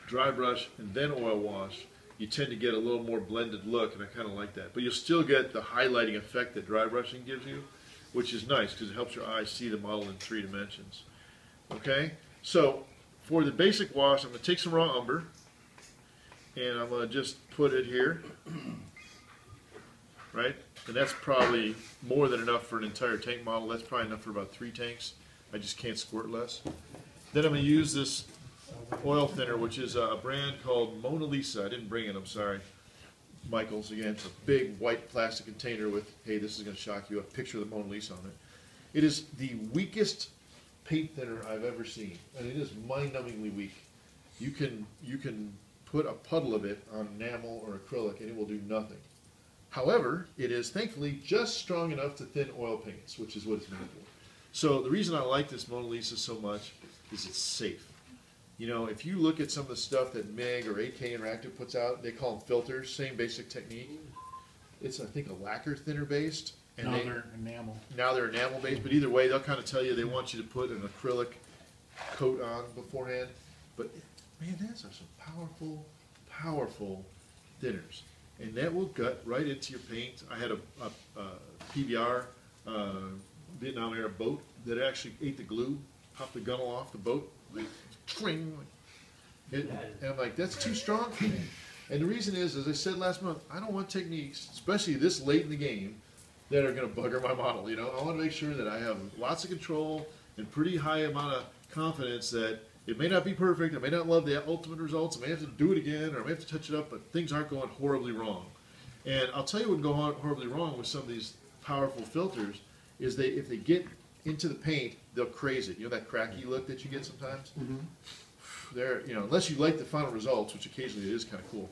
dry brush and then oil wash, you tend to get a little more blended look, and I kind of like that. But you'll still get the highlighting effect that dry brushing gives you, which is nice because it helps your eyes see the model in 3 dimensions. Okay? So, for the basic wash, I'm going to take some raw umber, and I'm going to just put it here. right? And that's probably more than enough for an entire tank model. That's probably enough for about 3 tanks. I just can't squirt less. Then I'm going to use this oil thinner, which is a brand called Mona Lisa. I didn't bring it, I'm sorry. Michael's, again, it's a big white plastic container with, hey, this is going to shock you, a picture of the Mona Lisa on it. It is the weakest paint thinner I've ever seen, and it is mind-numbingly weak. You can put a puddle of it on enamel or acrylic, and it will do nothing. However, it is thankfully just strong enough to thin oil paints, which is what it's made for. So the reason I like this Mona Lisa so much is it's safe. You know, if you look at some of the stuff that MIG or AK Interactive puts out, they call them filters, same basic technique. It's, I think, a lacquer thinner based. And No, they're enamel. now they're enamel based, but either way, they'll kind of tell you they want you to put an acrylic coat on beforehand. But man, those are some powerful, powerful thinners. And that will gut right into your paint. I had a PBR Vietnam era boat that actually ate the glue, popped the gunnel off the boat, like, tring, and I'm like, that's too strong for me. And the reason is, as I said last month, I don't want techniques, especially this late in the game, that are going to bugger my model. You know, I want to make sure that I have lots of control and pretty high amount of confidence that it may not be perfect, I may not love the ultimate results, I may have to do it again, or I may have to touch it up, but things aren't going horribly wrong. And I'll tell you what can go horribly wrong with some of these powerful filters is if they get into the paint, they'll craze it. You know that cracky look that you get sometimes? There, you know, unless you like the final results, which occasionally it is kind of cool.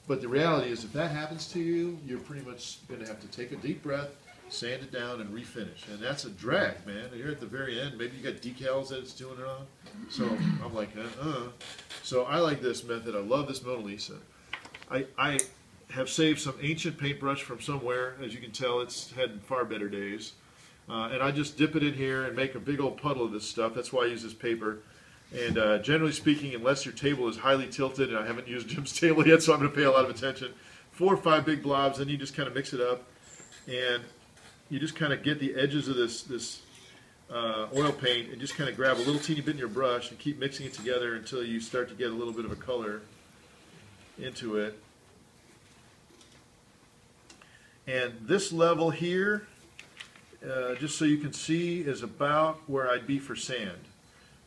But the reality is, if that happens to you, you're pretty much going to have to take a deep breath, sand it down, and refinish. And that's a drag, man. You're at the very end. Maybe you got decals that it's doing it on. So I'm like, So I like this method. I love this Mona Lisa. I have saved some ancient paintbrush from somewhere. As you can tell, it's had far better days. And I just dip it in here and make a big old puddle of this stuff. That's why I use this paper. And generally speaking, unless your table is highly tilted, and I haven't used Jim's table yet, so I'm going to pay a lot of attention, 4 or 5 big blobs, then you just kind of mix it up. And you just kind of get the edges of this oil paint and just kind of grab a little teeny bit in your brush and keep mixing it together until you start to get a little bit of a color into it. And this level here, just so you can see, is about where I'd be for sand.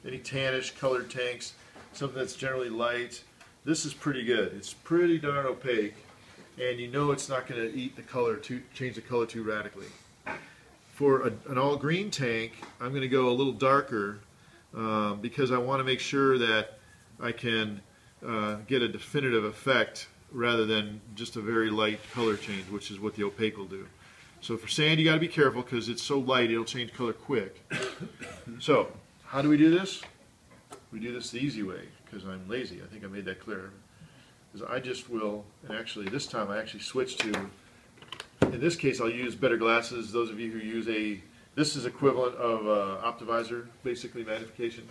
Any tannish colored tanks, something that's generally light. This is pretty good. It's pretty darn opaque, and you know it's not going to eat the color change the color too radically. For an all green tank, I'm going to go a little darker because I want to make sure that I can get a definitive effect rather than just a very light color change, which is what the opaque will do. So for sand, you got to be careful because it's so light it'll change color quick. So how do we do this? We do this the easy way because I'm lazy. I think I made that clear. Because I just will, and actually this time I actually switch to, in this case I'll use better glasses. Those of you who use this is equivalent of Optivisor, basically magnification.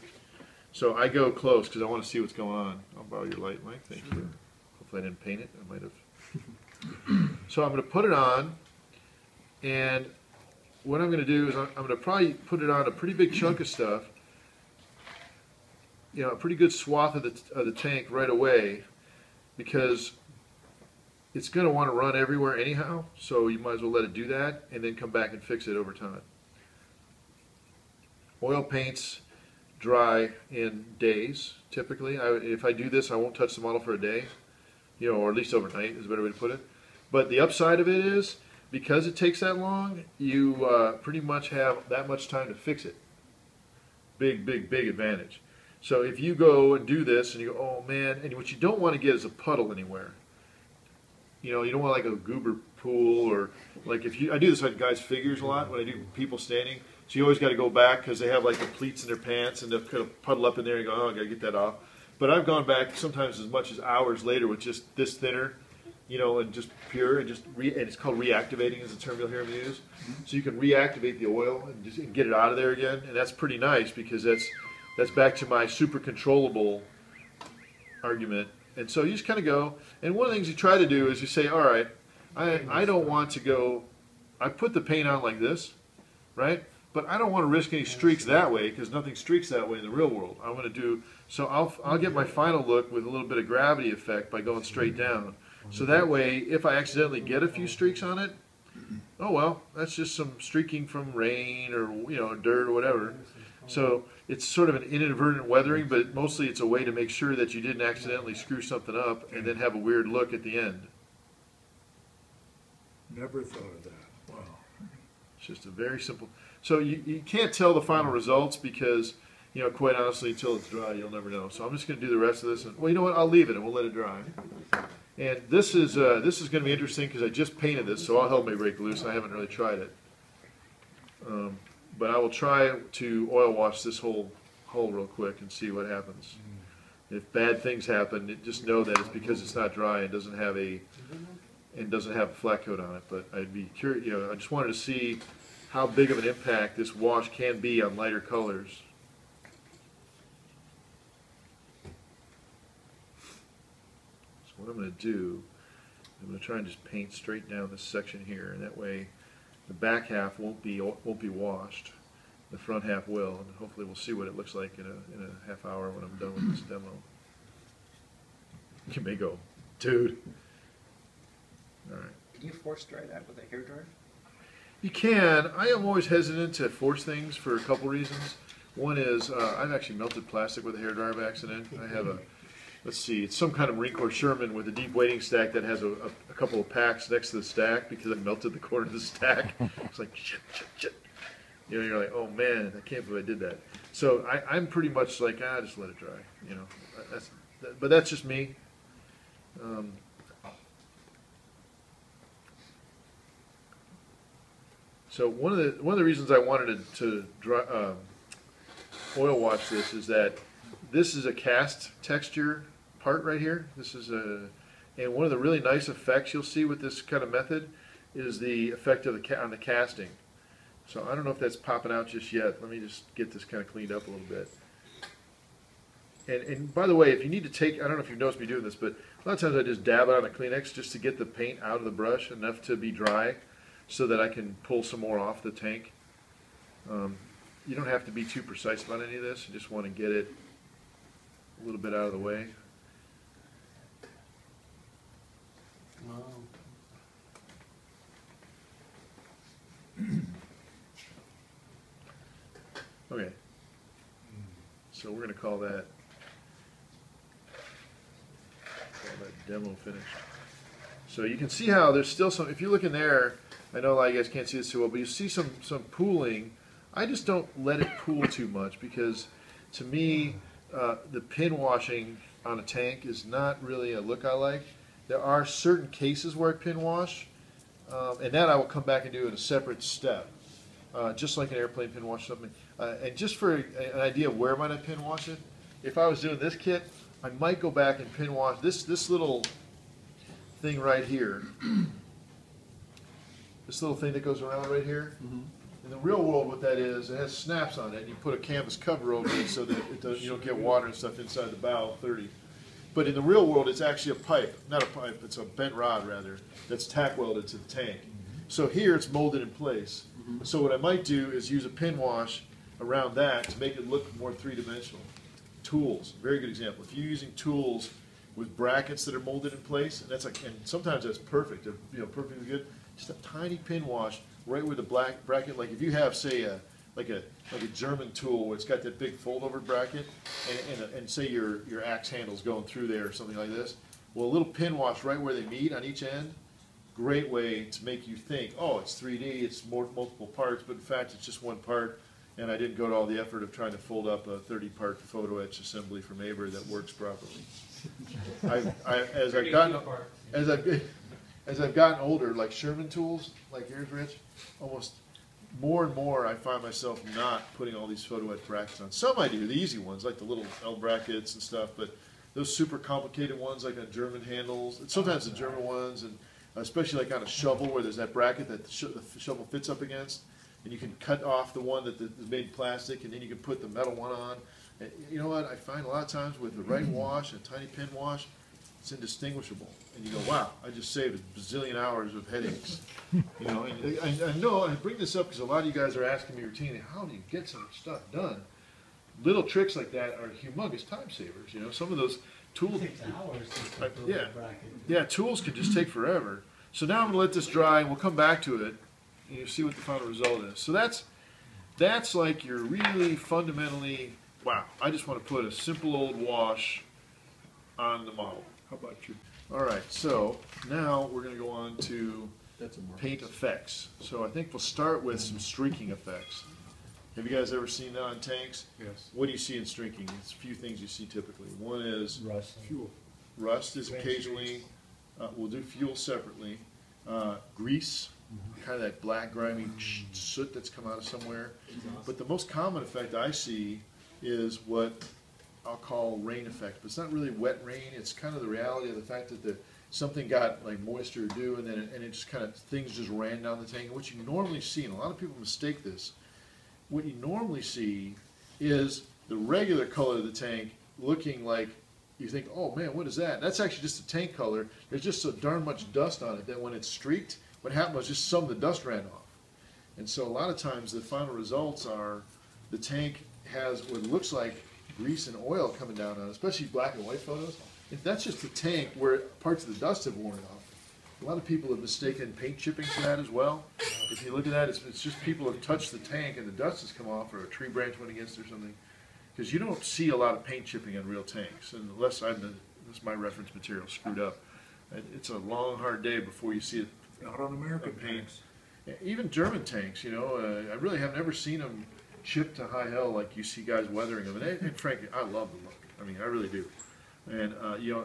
So I go close because I want to see what's going on. I'll borrow your light, Mike. Thank you. Hopefully I didn't paint it. I might have. So I'm going to put it on, and what I'm going to do is I'm going to probably put it on a pretty big chunk of stuff, you know, a pretty good swath of the tank right away, because it's going to want to run everywhere anyhow, so you might as well let it do that and then come back and fix it over time. Oil paints dry in days, typically. If I do this, I won't touch the model for a day, you know, or at least overnight is a better way to put it. But the upside of it is, because it takes that long, you pretty much have that much time to fix it. Big, big, big advantage. So if you go and do this and you go, oh man, and what you don't want to get is a puddle anywhere. You know, you don't want like a goober pool, or like I do this on guys' figures a lot when I do people standing. So you always got to go back because they have like the pleats in their pants and they'll kind of puddle up in there and go, oh, I got to get that off. But I've gone back sometimes as much as hours later with just this thinner, you know, and just pure, and and it's called reactivating is the term you'll hear me use. So you can reactivate the oil and get it out of there again, and that's pretty nice because that's back to my super controllable argument. And so you just kind of go, and one of the things you try to do is you say, all right, I don't want to go, I put the paint on like this, right? But I don't want to risk any streaks that way because nothing streaks that way in the real world. I want to do, so I'll get my final look with a little bit of gravity effect by going straight down. So that way, if I accidentally get a few streaks on it, oh well, that's just some streaking from rain or dirt or whatever. So it's sort of an inadvertent weathering, but mostly it's a way to make sure that you didn't accidentally screw something up and then have a weird look at the end. Never thought of that. Wow. It's just a very simple. So you can't tell the final results because, quite honestly, until it's dry, you'll never know. So I'm just going to do the rest of this. And, well, you know what? I'll leave it and we'll let it dry. And this is going to be interesting because I just painted this, so all hell may break loose. I haven't really tried it. But I will try to oil wash this whole hole real quick and see what happens. If bad things happen, just know that it's because it's not dry and doesn't have a flat coat on it. But I'd be curious. I just wanted to see how big of an impact this wash can be on lighter colors. So what I'm going to do, I'm going to try and just paint straight down this section here, and that way the back half won't be washed. The front half will, and hopefully we'll see what it looks like in a half hour when I'm done with this demo. You may go, dude. All right. Can you force dry that with a hairdryer? You can. I am always hesitant to force things for a couple reasons. One is I've actually melted plastic with a hairdryer by accident. I have let's see, it's some kind of Marine Corps Sherman with a deep weighting stack that has a couple of packs next to the stack because I melted the corner of the stack. It's like, shit. You're like, oh man, I can't believe I did that. So I'm pretty much like, just let it dry. But that's just me. So one of the reasons I wanted to dry, oil wash this is that this is a cast texture part right here. And one of the really nice effects you'll see with this kind of method is the effect of on the casting. So I don't know if that's popping out just yet. Let me just get this kind of cleaned up a little bit. And by the way, if you need to take, I don't know if you've noticed me doing this, but a lot of times I just dab it on a Kleenex just to get the paint out of the brush enough to be dry so that I can pull some more off the tank. You don't have to be too precise about any of this. You just want to get it a little bit out of the way. Okay, so we're going to call that demo finished. So you can see how there's still some, if you look in there, I know a lot of you guys can't see this too well, but you see some pooling. I just don't let it pool too much because to me, the pin washing on a tank is not really a look I like. There are certain cases where I pin wash, and that I will come back and do in a separate step. Just like an airplane pin wash something. And just for an idea of where might I pin wash it, if I was doing this kit, I might go back and pin wash this little thing right here. This little thing that goes around right here. In the real world, what that is, it has snaps on it, and you put a canvas cover over it so that you don't get water and stuff inside the bow 30. But in the real world, it's actually a pipe, not a pipe, it's a bent rod rather, that's tack welded to the tank. So here it's molded in place. So what I might do is use a pin wash around that to make it look more three-dimensional. Tools, very good example. If you're using tools with brackets that are molded in place, and and sometimes that's perfect, perfectly good. Just a tiny pin wash right where the black bracket, like if you have, say, like a German tool where it's got that big fold-over bracket, and say your axe handle's going through there or something like this. Well, a little pin wash right where they meet on each end. Great way to make you think, oh, it's 3D, it's multiple parts, but in fact it's just one part, and I didn't go to all the effort of trying to fold up a 30-part photo etch assembly from Aber that works properly. As I've gotten older, like Sherman tools, like yours, Rich, almost more and more I find myself not putting all these photo etch brackets on. Some I do, the easy ones, like the little L brackets and stuff, but those super complicated ones like on German handles, and sometimes the German ones, and especially like on a shovel where there's that bracket that the shovel fits up against, and you can cut off the one that is made plastic, and then you can put the metal one on. And you know what? I find a lot of times with the right wash and a tiny pin wash, it's indistinguishable. And you go, wow, I just saved a bazillion hours of headaches. And I know I bring this up because a lot of you guys are asking me routinely, how do you get so much stuff done? Little tricks like that are humongous time savers. Some of those tools. It takes hours to put the bracket. Yeah, tools can just take forever. So now I'm going to let this dry, and we'll come back to it, and you'll see what the final result is. So that's like your really fundamentally, wow, I just want to put a simple old wash on the model. How about you? All right, so now we're going to go on to That's a mark. paint effects. So I think we'll start with some streaking effects. Have you guys ever seen that on tanks? Yes. What do you see in streaking? It's a few things you see typically. One is Rust. Fuel. rust is occasionally, we'll do fuel separately. Grease, kind of that black grimy soot that's come out of somewhere. But the most common effect I see is what I'll call rain effect. But it's not really wet rain. It's kind of the reality of the fact that something got like moisture or dew, and then it just kind of, things just ran down the tank. And what you normally see, and a lot of people mistake this, what you normally see is the regular color of the tank looking like, you think, oh man, what is that? That's actually just the tank color. There's just so darn much dust on it that when it's streaked, what happened was just some of the dust ran off. And so a lot of times the final results are the tank has what looks like grease and oil coming down on it, especially black and white photos. If that's just the tank where parts of the dust have worn off. A lot of people have mistaken paint chipping for that as well. If you look at that, it's just people have touched the tank and the dust has come off, or a tree branch went against it or something. Because you don't see a lot of paint chipping on real tanks, unless my reference material screwed up. It's a long, hard day before you see it. Not on American paint. tanks. Even German tanks, I really have never seen them chipped to high hell like you see guys weathering them. And frankly, I love the look. I mean, I really do. And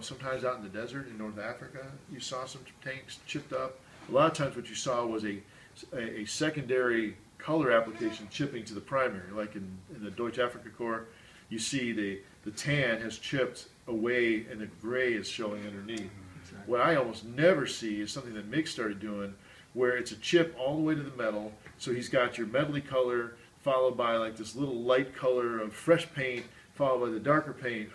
sometimes out in the desert in North Africa, you saw some tanks chipped up. A lot of times what you saw was a secondary color application chipping to the primary, like in the Deutsche Afrika Korps. You see the tan has chipped away and the gray is showing underneath. Exactly. What I almost never see is something that Mick started doing, where it's a chip all the way to the metal. So he's got your metally color followed by like this little light color of fresh paint, followed by the darker paint.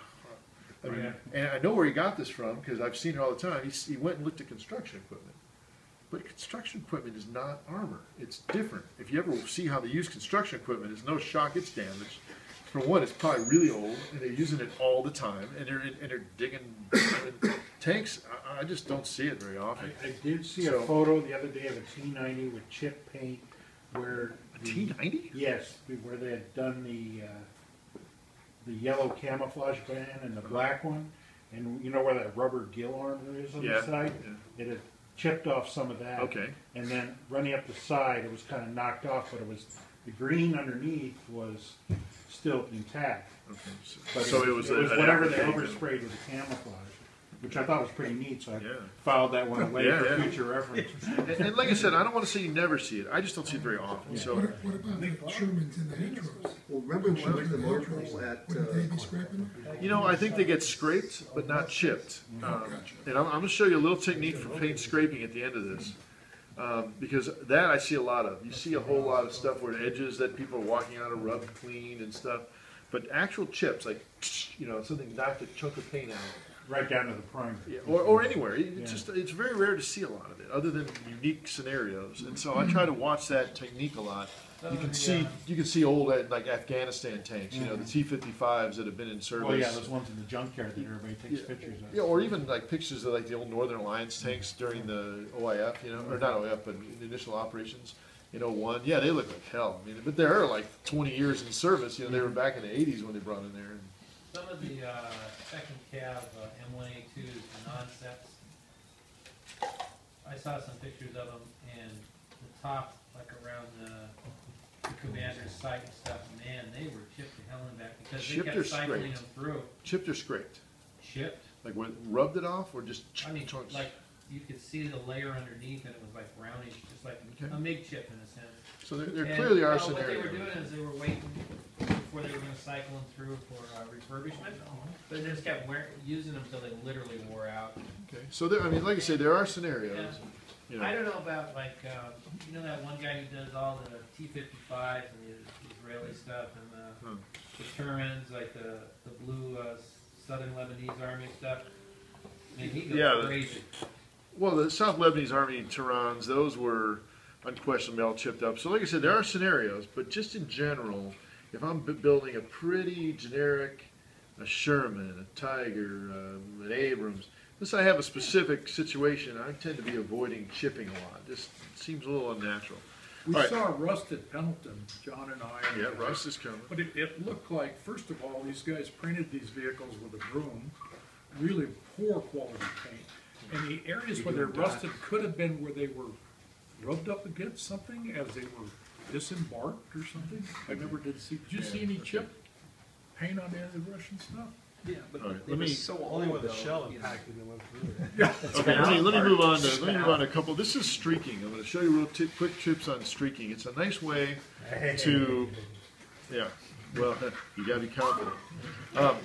I mean, and I know where he got this from because I've seen it all the time. He went and looked at construction equipment. But construction equipment is not armor. It's different. If you ever see how they use construction equipment, there's no shock it's damaged. For one, it's probably really old, and they're using it all the time, and they're digging tanks. I just don't see it very often. I did see a So- photo the other day of a T90 with chip paint where A T90? Yes, where they had done the yellow camouflage band and the black one, and you know where that rubber gill armor is on Yeah, the side? yeah. It had chipped off some of that. Okay. And then running up the side, it was kind of knocked off, but the green underneath was still intact. Okay. But So it was it was an whatever they application. oversprayed with the camouflage, which I thought was pretty neat, so I Yeah. filed that one away Yeah, for yeah. future reference. And like I said, I don't want to say you never see it. I just don't see it very often. So What about the Shermans and the Nitros? Well, remember when we went to the motor pool at, Wouldn't they be scrapping them? I think they get scraped, but not chipped. And I'm going to show you a little technique for paint scraping at the end of this. Because that I see a lot of. You see a whole lot of stuff where edges that people are walking out of rubbed clean and stuff. But actual chips, like, something knocked a chunk of paint out. Right down to the primer. Yeah, or anywhere. Yeah. It's very rare to see a lot of it, other than unique scenarios. And so I try to watch that technique a lot. You can see old like Afghanistan tanks, the T-55s that have been in service. Oh yeah, those ones in the junkyard that everybody takes pictures of. Yeah, or even like pictures of like the old Northern Alliance tanks during the OIF, or not OIF, but the initial operations in 01. Yeah, they look like hell. I mean, but they're like 20 years in service. They were back in the 80s when they brought in there. Some of the second cab M1A2s, the non-sets, I saw some pictures of them, and the top, like around the commander's sight and stuff, man, they were chipped to hell and back because they Chipped or kept cycling scraped? them through. Chipped or scraped? Chipped. Like when rubbed it off, or just I mean, chunks? like, you could see the layer underneath, and it was like brownish, just like Okay. a MIG chip in a sense. So there And, clearly are What they scenarios. were doing is they were waiting before they were going to cycle them through for refurbishment, but they just kept using them until they literally wore out. Okay, so there, like I say, there are scenarios. I don't know about like that one guy who does all the T-55s and the Israeli stuff and the Shermans, like the blue Southern Lebanese Army stuff. Man, he goes crazy. Well, the South Lebanese Army Tehran's, those were unquestionably all chipped up. So like I said, there are scenarios, but just in general, if I'm building a pretty generic, a Sherman, a Tiger, an Abrams, unless I have a specific situation, I tend to be avoiding chipping a lot. Just seems a little unnatural. We All right. saw rust at Pendleton, John and I. Yeah, rust is coming. But it looked like, first of all, these guys painted these vehicles with a broom, really poor quality paint. And the areas where they're rusted could have been where they were rubbed up against something as they were disembarked or something. I never did see, did you see any chip paint on any of the Russian stuff? Yeah, but All right, it let me- was so Only old, with the though, shell you know. impacted and went through it. Okay, let me move on to a couple. This is streaking. I'm going to show you real quick tips on streaking. It's a nice way to, yeah. Well, you got to be confident.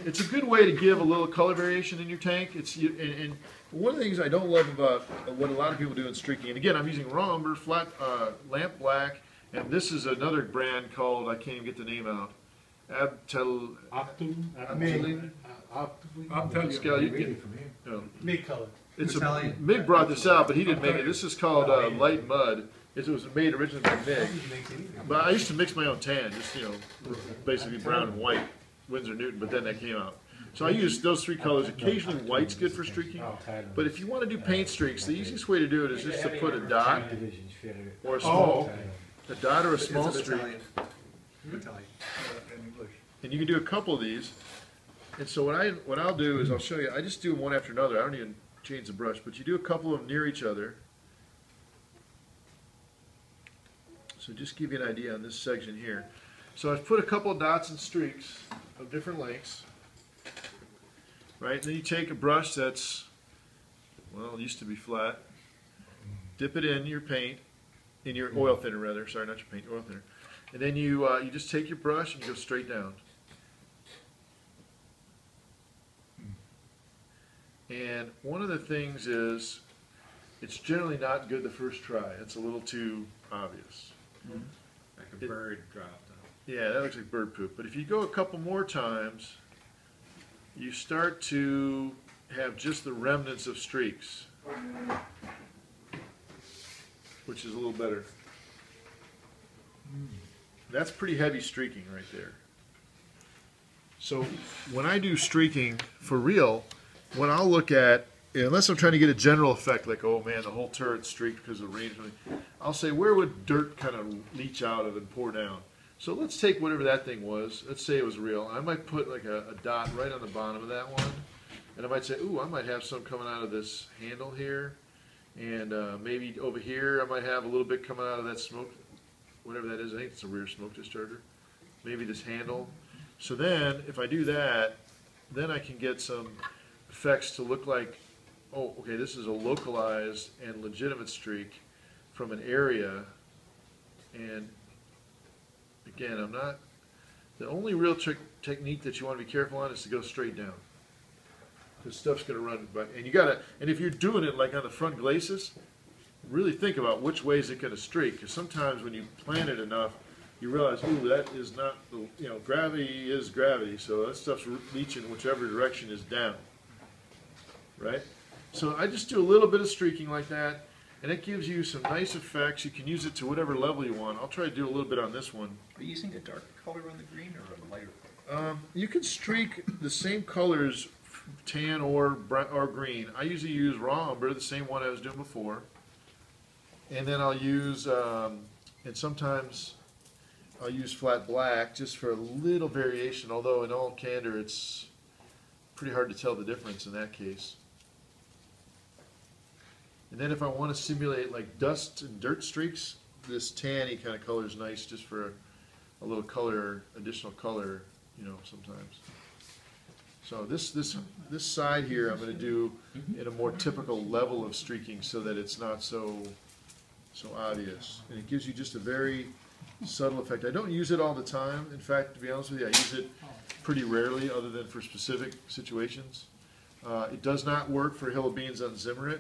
It's a good way to give a little color variation in your tank. And one of the things I don't love about what a lot of people do in streaking, and again, I'm using raw umber, flat lamp black, and this is another brand called, I can't even get the name out, Abtel. I'll tell Scale, you you. get, no. Mid-color. It's a, Italian. Mig brought this out, but he didn't make it. This is called light mud. It was made originally by Mig. But I used to mix my own tan, just basically brown and white, Winsor Newton. But then that came out. So I use those three colors. Occasionally white's good for streaking. But if you want to do paint streaks, the easiest way to do it is just to put a dot or a small, a dot or a small streak. In English. And you can do a couple of these. And so what I'll do is I'll show you. I just do them one after another. I don't even change the brush, but you do a couple of them near each other. So just give you an idea on this section here. So I've put a couple of dots and streaks of different lengths. Right? Then you take a brush that's, well, it used to be flat. Dip it in your paint, in your oil thinner rather. Sorry, not your paint, oil thinner. And then you just take your brush and you go straight down. And one of the things is, it's generally not good the first try. It's a little too obvious. Like a bird dropped on. Yeah, that looks like bird poop. But if you go a couple more times, you start to have just the remnants of streaks, which is a little better. That's pretty heavy streaking right there. So when I do streaking for real, when I'll look at, unless I'm trying to get a general effect, like, oh man, the whole turret's streaked because of the rain, I'll say, where would dirt kind of leach out of and pour down? So let's take whatever that thing was. Let's say it was real. I might put like a dot right on the bottom of that one. And I might say, ooh, I might have some coming out of this handle here. And maybe over here I might have a little bit coming out of that smoke, whatever that is. I think it's a rear smoke discharger. Maybe this handle. So then, if I do that, then I can get some effects to look like, oh, okay, this is a localized and legitimate streak from an area. And again, I'm not, the only real technique that you want to be careful on is to go straight down. Because stuff's going to run by, and you got to, and if you're doing it like on the front glacis, really think about which way is it going to streak. Because sometimes when you plan it enough, you realize, ooh, that is not, gravity is gravity, so that stuff's leaching whichever direction is down. Right? So I just do a little bit of streaking like that, and it gives you some nice effects. You can use it to whatever level you want. I'll try to do a little bit on this one. Are you using a darker color on the green or a lighter color? You can streak the same colors, tan or green. I usually use raw umber, the same one I was doing before. And then I'll use, and sometimes I'll use flat black just for a little variation, although in all candor it's pretty hard to tell the difference in that case. And then if I want to simulate like dust and dirt streaks, this tanny kind of color is nice just for a little color, additional color, sometimes. So this side here I'm going to do in a more typical level of streaking so that it's not so obvious. And it gives you just a very subtle effect. I don't use it all the time. In fact, to be honest with you, I use it pretty rarely other than for specific situations. It does not work for hill of beans on Zimmerit.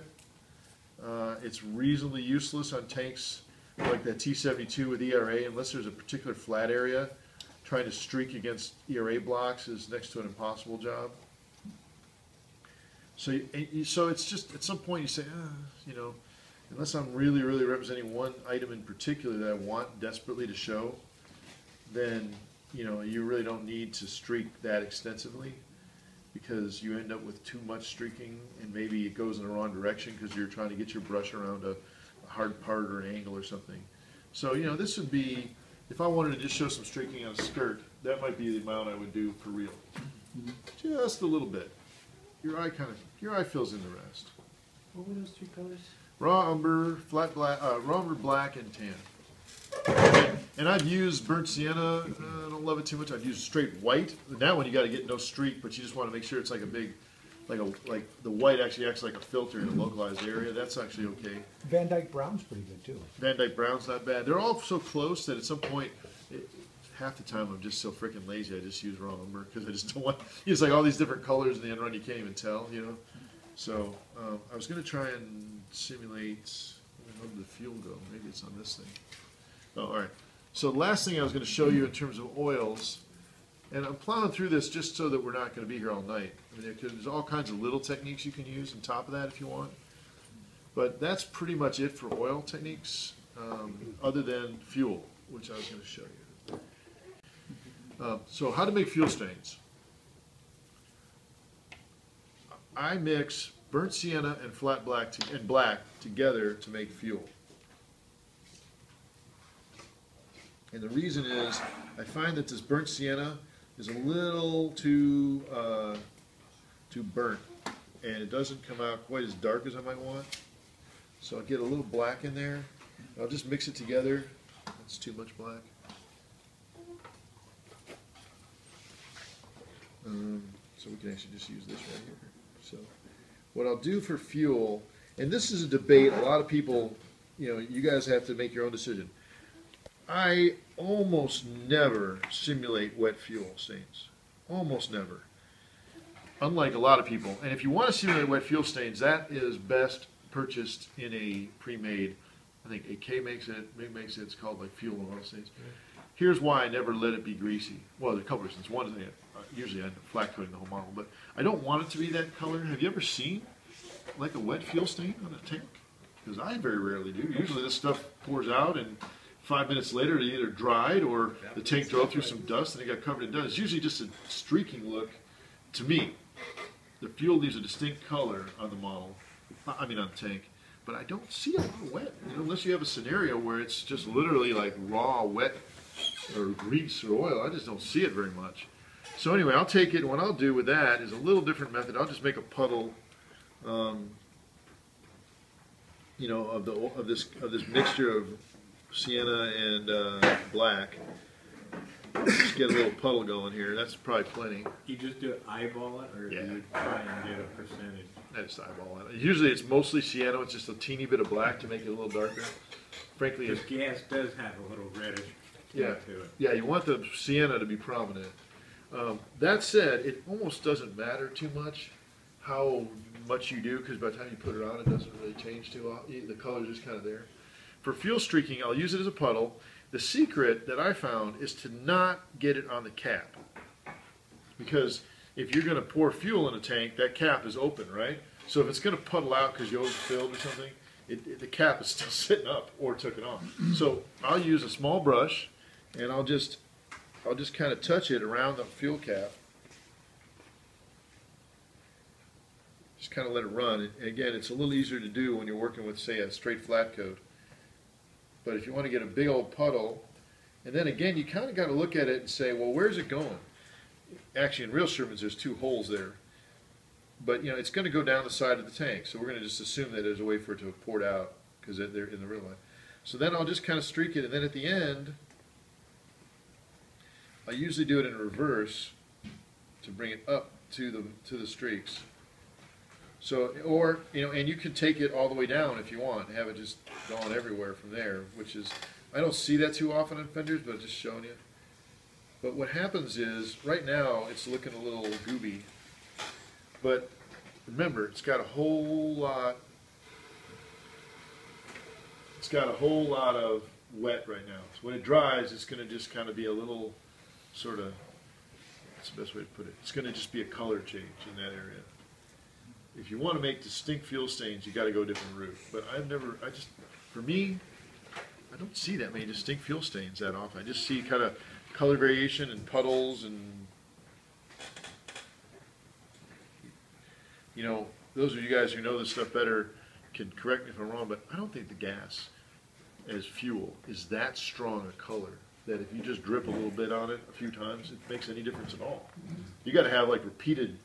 It's reasonably useless on tanks like that T-72 with ERA unless there's a particular flat area. Trying to streak against ERA blocks is next to an impossible job. So it's just at some point you say, unless I'm really, really representing one item in particular that I want desperately to show, then you really don't need to streak that extensively. because you end up with too much streaking and maybe it goes in the wrong direction because you're trying to get your brush around a hard part or an angle or something. So, you know, this would be, if I wanted to just show some streaking on a skirt, that might be the amount I would do for real. Just a little bit. Your eye fills in the rest. What were those three colors? Raw umber, flat black, raw umber black, and tan. And I've used burnt sienna. I don't love it too much. I've used straight white. That one you got to get no streak, but you just want to make sure it's like a big, like the white actually acts like a filter in a localized area. That's actually okay. Van Dyke Brown's pretty good too. Van Dyke Brown's not bad. They're all so close that at some point, half the time I'm just so freaking lazy. I just use raw umber because I just don't want. It's like all these different colors in the end run. You can't even tell, you know. So I was going to try and simulate. Where did the fuel go? Maybe it's on this thing. Oh, all right. So the last thing I was going to show you in terms of oils, and I'm plowing through this just so that we're not going to be here all night. I mean, there's all kinds of little techniques you can use on top of that if you want. But that's pretty much it for oil techniques, other than fuel, which I was going to show you. So how to make fuel stains. I mix burnt sienna and flat black and black together to make fuel. And the reason is, I find that this burnt sienna is a little too burnt, and it doesn't come out quite as dark as I might want. So I'll get a little black in there. I'll just mix it together. That's too much black. So we can actually just use this right here. So what I'll do for fuel, and this is a debate, a lot of people, you know, you guys have to make your own decision. I almost never simulate wet fuel stains. Almost never. Unlike a lot of people. And if you want to simulate wet fuel stains, that is best purchased in a pre-made, I think AK makes it, MIG makes it, it's called like fuel and oil stains. Here's why I never let it be greasy. Well, there are a couple reasons. One is usually I end up flat coating the whole model, but I don't want it to be that color. Have you ever seen like a wet fuel stain on a tank? Because I very rarely do. Usually this stuff pours out and 5 minutes later it either dried or the tank drove through some dust and it got covered in dust. It's usually just a streaking look to me. The fuel leaves a distinct color on the model, I mean on the tank, but I don't see a lot of wet, you know, unless you have a scenario where it's just literally like raw wet or grease or oil. I just don't see it very much. So anyway, I'll take it, and what I'll do with that is a little different method. I'll just make a puddle, you know, of this mixture of sienna and black. Just get a little puddle going here. That's probably plenty. You just do it, eyeball it, or Yeah. do you try and get a percentage? I just eyeball it. Usually it's mostly sienna with just a teeny bit of black to make it a little darker. Frankly, Because gas does have a little reddish yeah, tint to it. yeah, you want the sienna to be prominent. That said, it almost doesn't matter too much how much you do, because by the time you put it on, it doesn't really change too often. The color's just kind of there. For fuel streaking, I'll use it as a puddle. The secret that I found is to not get it on the cap. Because if you're going to pour fuel in a tank, that cap is open, right? So if it's going to puddle out because you overfilled or something, the cap is still sitting up or took it off. So I'll use a small brush, and I'll just kind of touch it around the fuel cap. Just kind of let it run. And again, it's a little easier to do when you're working with, say, a straight flat coat. But if you want to get a big old puddle, and then again, you kind of got to look at it and say, well, where's it going? Actually, in real Shermans, there's 2 holes there. But, you know, it's going to go down the side of the tank. So we're going to just assume that there's a way for it to have poured out because they're in the real line. So then I'll just kind of streak it, and then at the end, I usually do it in reverse to bring it up to the streaks. So, or, you know, and you can take it all the way down if you want, have it just going everywhere from there, which is, I don't see that too often on fenders, but just showing you. But what happens is, right now, it's looking a little gooby, but remember, it's got a whole lot of wet right now. So when it dries, it's going to just kind of be a little sort of, that's the best way to put it. It's going to just be a color change in that area. If you want to make distinct fuel stains, you got to go a different route. But for me, I don't see that many distinct fuel stains that often. I just see kind of color variation and puddles and you know, those of you guys who know this stuff better can correct me if I'm wrong, but I don't think the gas as fuel is that strong a color that if you just drip a little bit on it a few times, it makes any difference at all. You got to have like repeated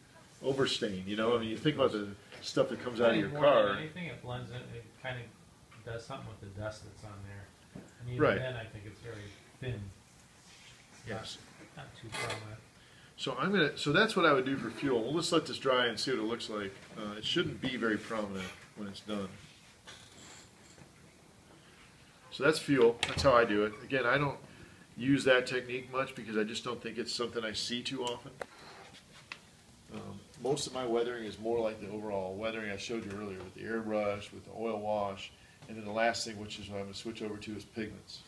overstain, you know. I mean, you think about the stuff that comes out of your More than car. anything, it blends in, it kind of does something with the dust that's on there. And even Right. then, I think it's very thin. Yes. Not too prominent. So that's what I would do for fuel. Well, let's let this dry and see what it looks like. It shouldn't be very prominent when it's done. So that's fuel. That's how I do it. Again, I don't use that technique much because I just don't think it's something I see too often. Most of my weathering is more like the overall weathering I showed you earlier with the airbrush, with the oil wash, and then the last thing, which is what I'm going to switch over to, is pigments.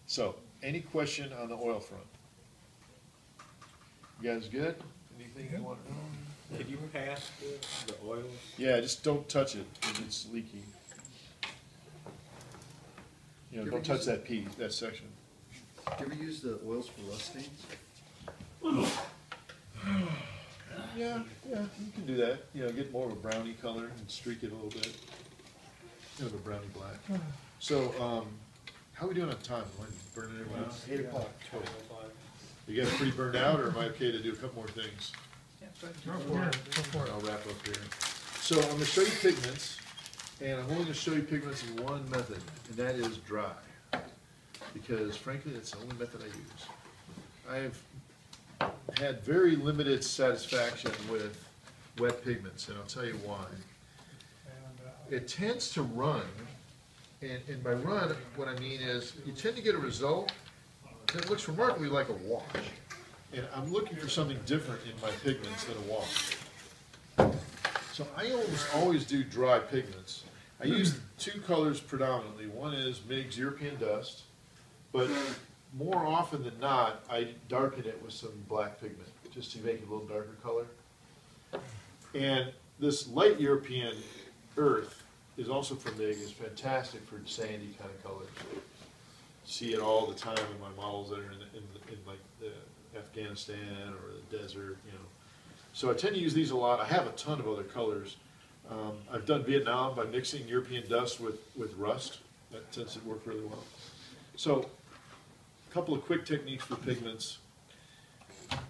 So, any question on the oil front? You guys good? Anything you want to know? Can you pass the oil? Yeah, just don't touch it if it's leaky. You know, don't touch that piece, that section. Do you ever use the oils for rust stains? Yeah, you can do that. You know, get more of a browny color and streak it a little bit. Kind of a browny black. So, how are we doing on time? Am I burning everyone out? 8 o'clock. You guys pretty burned out, or am I okay to do a couple more things? Go for it. I'll wrap up here. So I'm going to show you pigments, and I'm only going to show you pigments in one method, and that is dry. Because frankly, that's the only method I use. I've had very limited satisfaction with wet pigments, and I'll tell you why. It tends to run, and by run, what I mean is you tend to get a result that looks remarkably like a wash. And I'm looking for something different in my pigments than a wash. So I almost always do dry pigments. I use two colors predominantly. One is Miggs European Dust, but more often than not, I darken it with some black pigment, just to make it a little darker color. And this light European Earth is also from Mig, is fantastic for sandy kind of colors. See it all the time in my models that are in like the Afghanistan or the desert, you know. So I tend to use these a lot. I have a ton of other colors. I've done Vietnam by mixing European dust with rust. That tends to work really well. So a couple of quick techniques for pigments.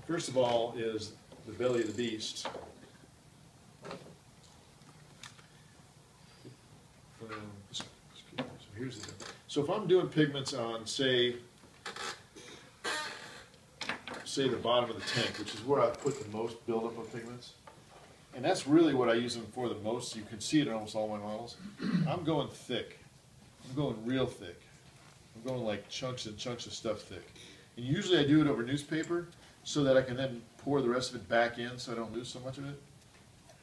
First of all is the belly of the beast. So here's the thing. So if I'm doing pigments on, say the bottom of the tank, which is where I put the most buildup of pigments, and that's really what I use them for the most. You can see it in almost all my models. I'm going thick. I'm going real thick. I'm going like chunks and chunks of stuff thick. And usually I do it over newspaper so that I can then pour the rest of it back in so I don't lose so much of it.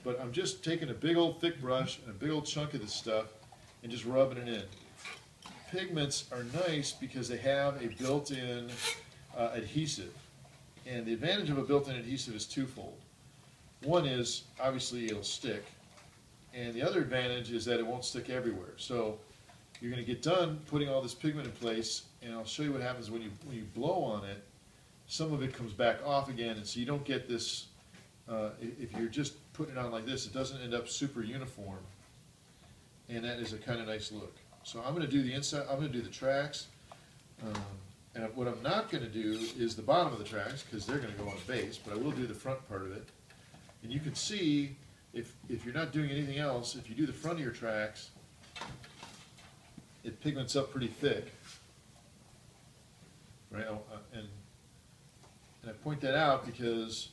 But I'm just taking a big old thick brush and a big old chunk of this stuff and just rubbing it in. Pigments are nice because they have a built-in adhesive. And the advantage of a built-in adhesive is twofold. One is, obviously, it'll stick. And the other advantage is that it won't stick everywhere. So you're going to get done putting all this pigment in place, and I'll show you what happens when you blow on it. Some of it comes back off again, and so you don't get this, if you're just putting it on like this, it doesn't end up super uniform. And that is a kind of nice look. So I'm going to do the inside, I'm going to do the tracks. And what I'm not going to do is the bottom of the tracks, because they're going to go on a base, but I will do the front part of it. And you can see, if you're not doing anything else, if you do the front of your tracks, it pigments up pretty thick. Right? And I point that out because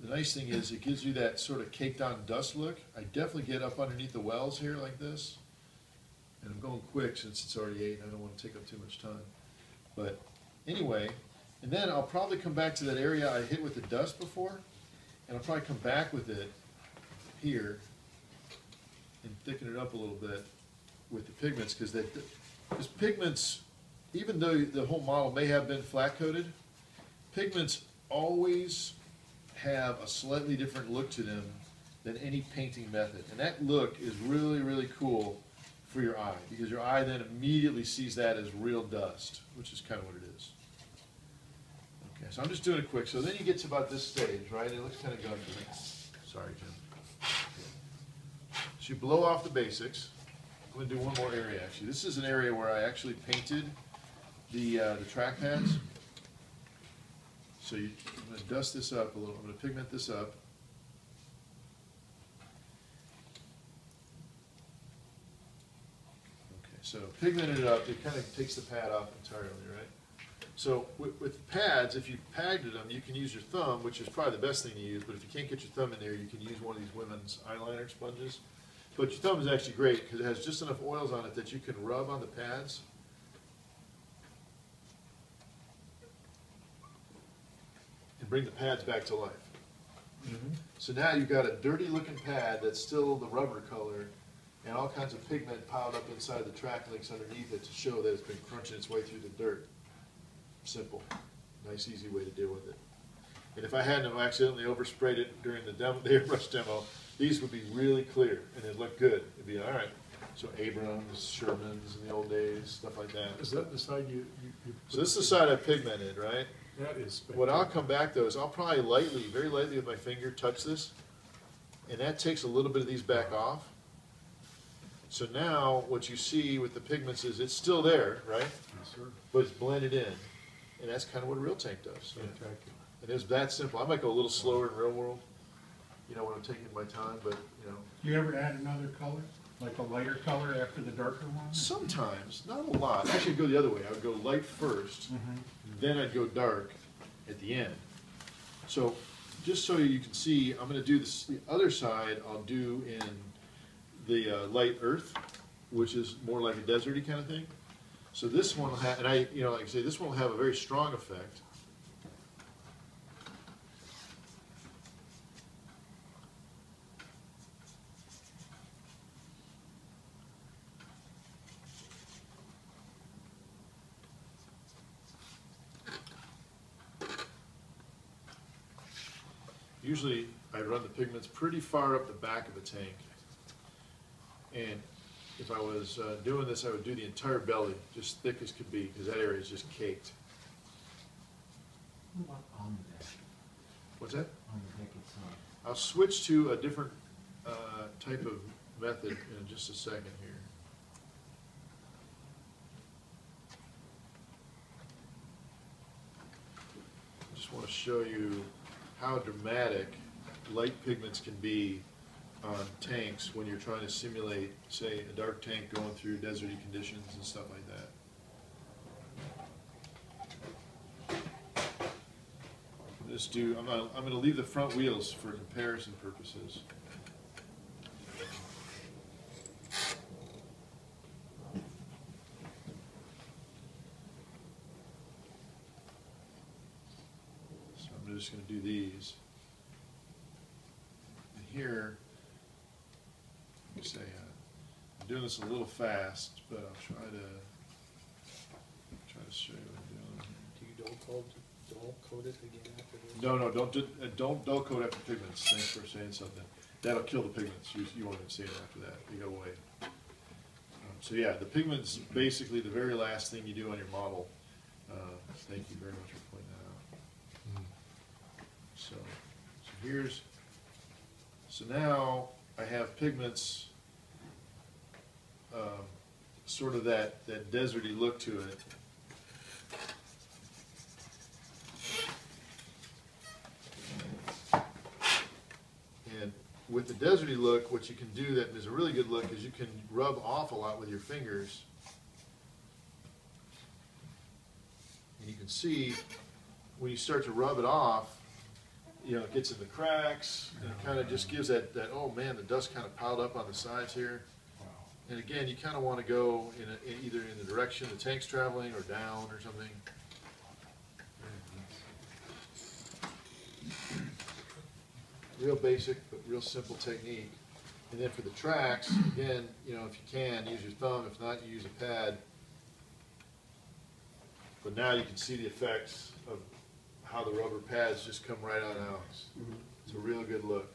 the nice thing is it gives you that sort of caked on dust look. I definitely get up underneath the wells here like this. And I'm going quick since it's already 8 and I don't want to take up too much time. But anyway, and then I'll probably come back to that area I hit with the dust before, and I'll probably come back with it here and thicken it up a little bit with the pigments, because pigments, even though the whole model may have been flat coated, pigments always have a slightly different look to them than any painting method. And that look is really, really cool for your eye, because your eye then immediately sees that as real dust, which is kind of what it is. Okay, so I'm just doing it quick. So then you get to about this stage, right? It looks kind of gunky. Sorry, Jim. So you blow off the basics. I'm gonna do one more area actually. This is an area where I actually painted the track pads. So I'm gonna dust this up a little. I'm gonna pigment this up. Okay, so pigmented it up, it kind of takes the pad off entirely, right? So with pads, if you've padded them, you can use your thumb, which is probably the best thing to use, but if you can't get your thumb in there, you can use one of these women's eyeliner sponges. But your thumb is actually great because it has just enough oils on it that you can rub on the pads. And bring the pads back to life. So now you've got a dirty looking pad that's still the rubber color and all kinds of pigment piled up inside the track links underneath it to show that it's been crunching its way through the dirt. Simple. Nice, easy way to deal with it. And if I hadn't have accidentally oversprayed it during the airbrush demo, these would be really clear and it'd look good. It'd be all right. So Abrams, Shermans in the old days, stuff like that. Is that the side you So this is the side I pigmented, right? That is What I'll spectacular. come back though is I'll probably lightly, very lightly with my finger touch this, and that takes a little bit of these back off. So now what you see with the pigments is it's still there, right? Yes, sir. But it's blended in, and that's kind of what a real tank does. Spectacular. And it's that simple. I might go a little slower in real world, you know, when I'm taking my time, but you know. Do you ever add another color, like a lighter color after the darker one? Sometimes, not a lot. Actually, I'd go the other way. I would go light first, then I'd go dark at the end. So, just so you can see, I'm going to do this. The other side I'll do in the light earth, which is more like a deserty kind of thing. So this one will have, and like I say, this one will have a very strong effect. Usually I run the pigments pretty far up the back of the tank. And if I was doing this, I would do the entire belly, just thick as could be, because that area is just caked. What about on the deck? What's that? On the deck itself? I'll switch to a different type of method in just a second here. I just want to show you how dramatic light pigments can be on tanks when you're trying to simulate, say, a dark tank going through deserty conditions and stuff like that. I'm going to leave the front wheels for comparison purposes. So I'm just going to do these. And here, let me say, I'm doing this a little fast, but I'll try to show you what I'm doing. Do you dull coat it again after this? No, don't dull coat after pigments. Thanks for saying something. That'll kill the pigments. You won't even see it after that. You gotta wait. So yeah, the pigment's basically the very last thing you do on your model. Thank you very much for pointing that out. So now I have pigments, sort of that deserty look to it. And with the deserty look, what you can do that is a really good look is you can rub off a lot with your fingers. And you can see when you start to rub it off, it gets in the cracks, and it kind of just gives that, oh man, the dust kind of piled up on the sides here. And again, you kind of want to go either in the direction the tank's traveling or down or something. Real basic, but real simple technique. And then for the tracks, again, if you can, use your thumb. If not, you use a pad. But now you can see the effects of how the rubber pads just come right on out. It's a real good look.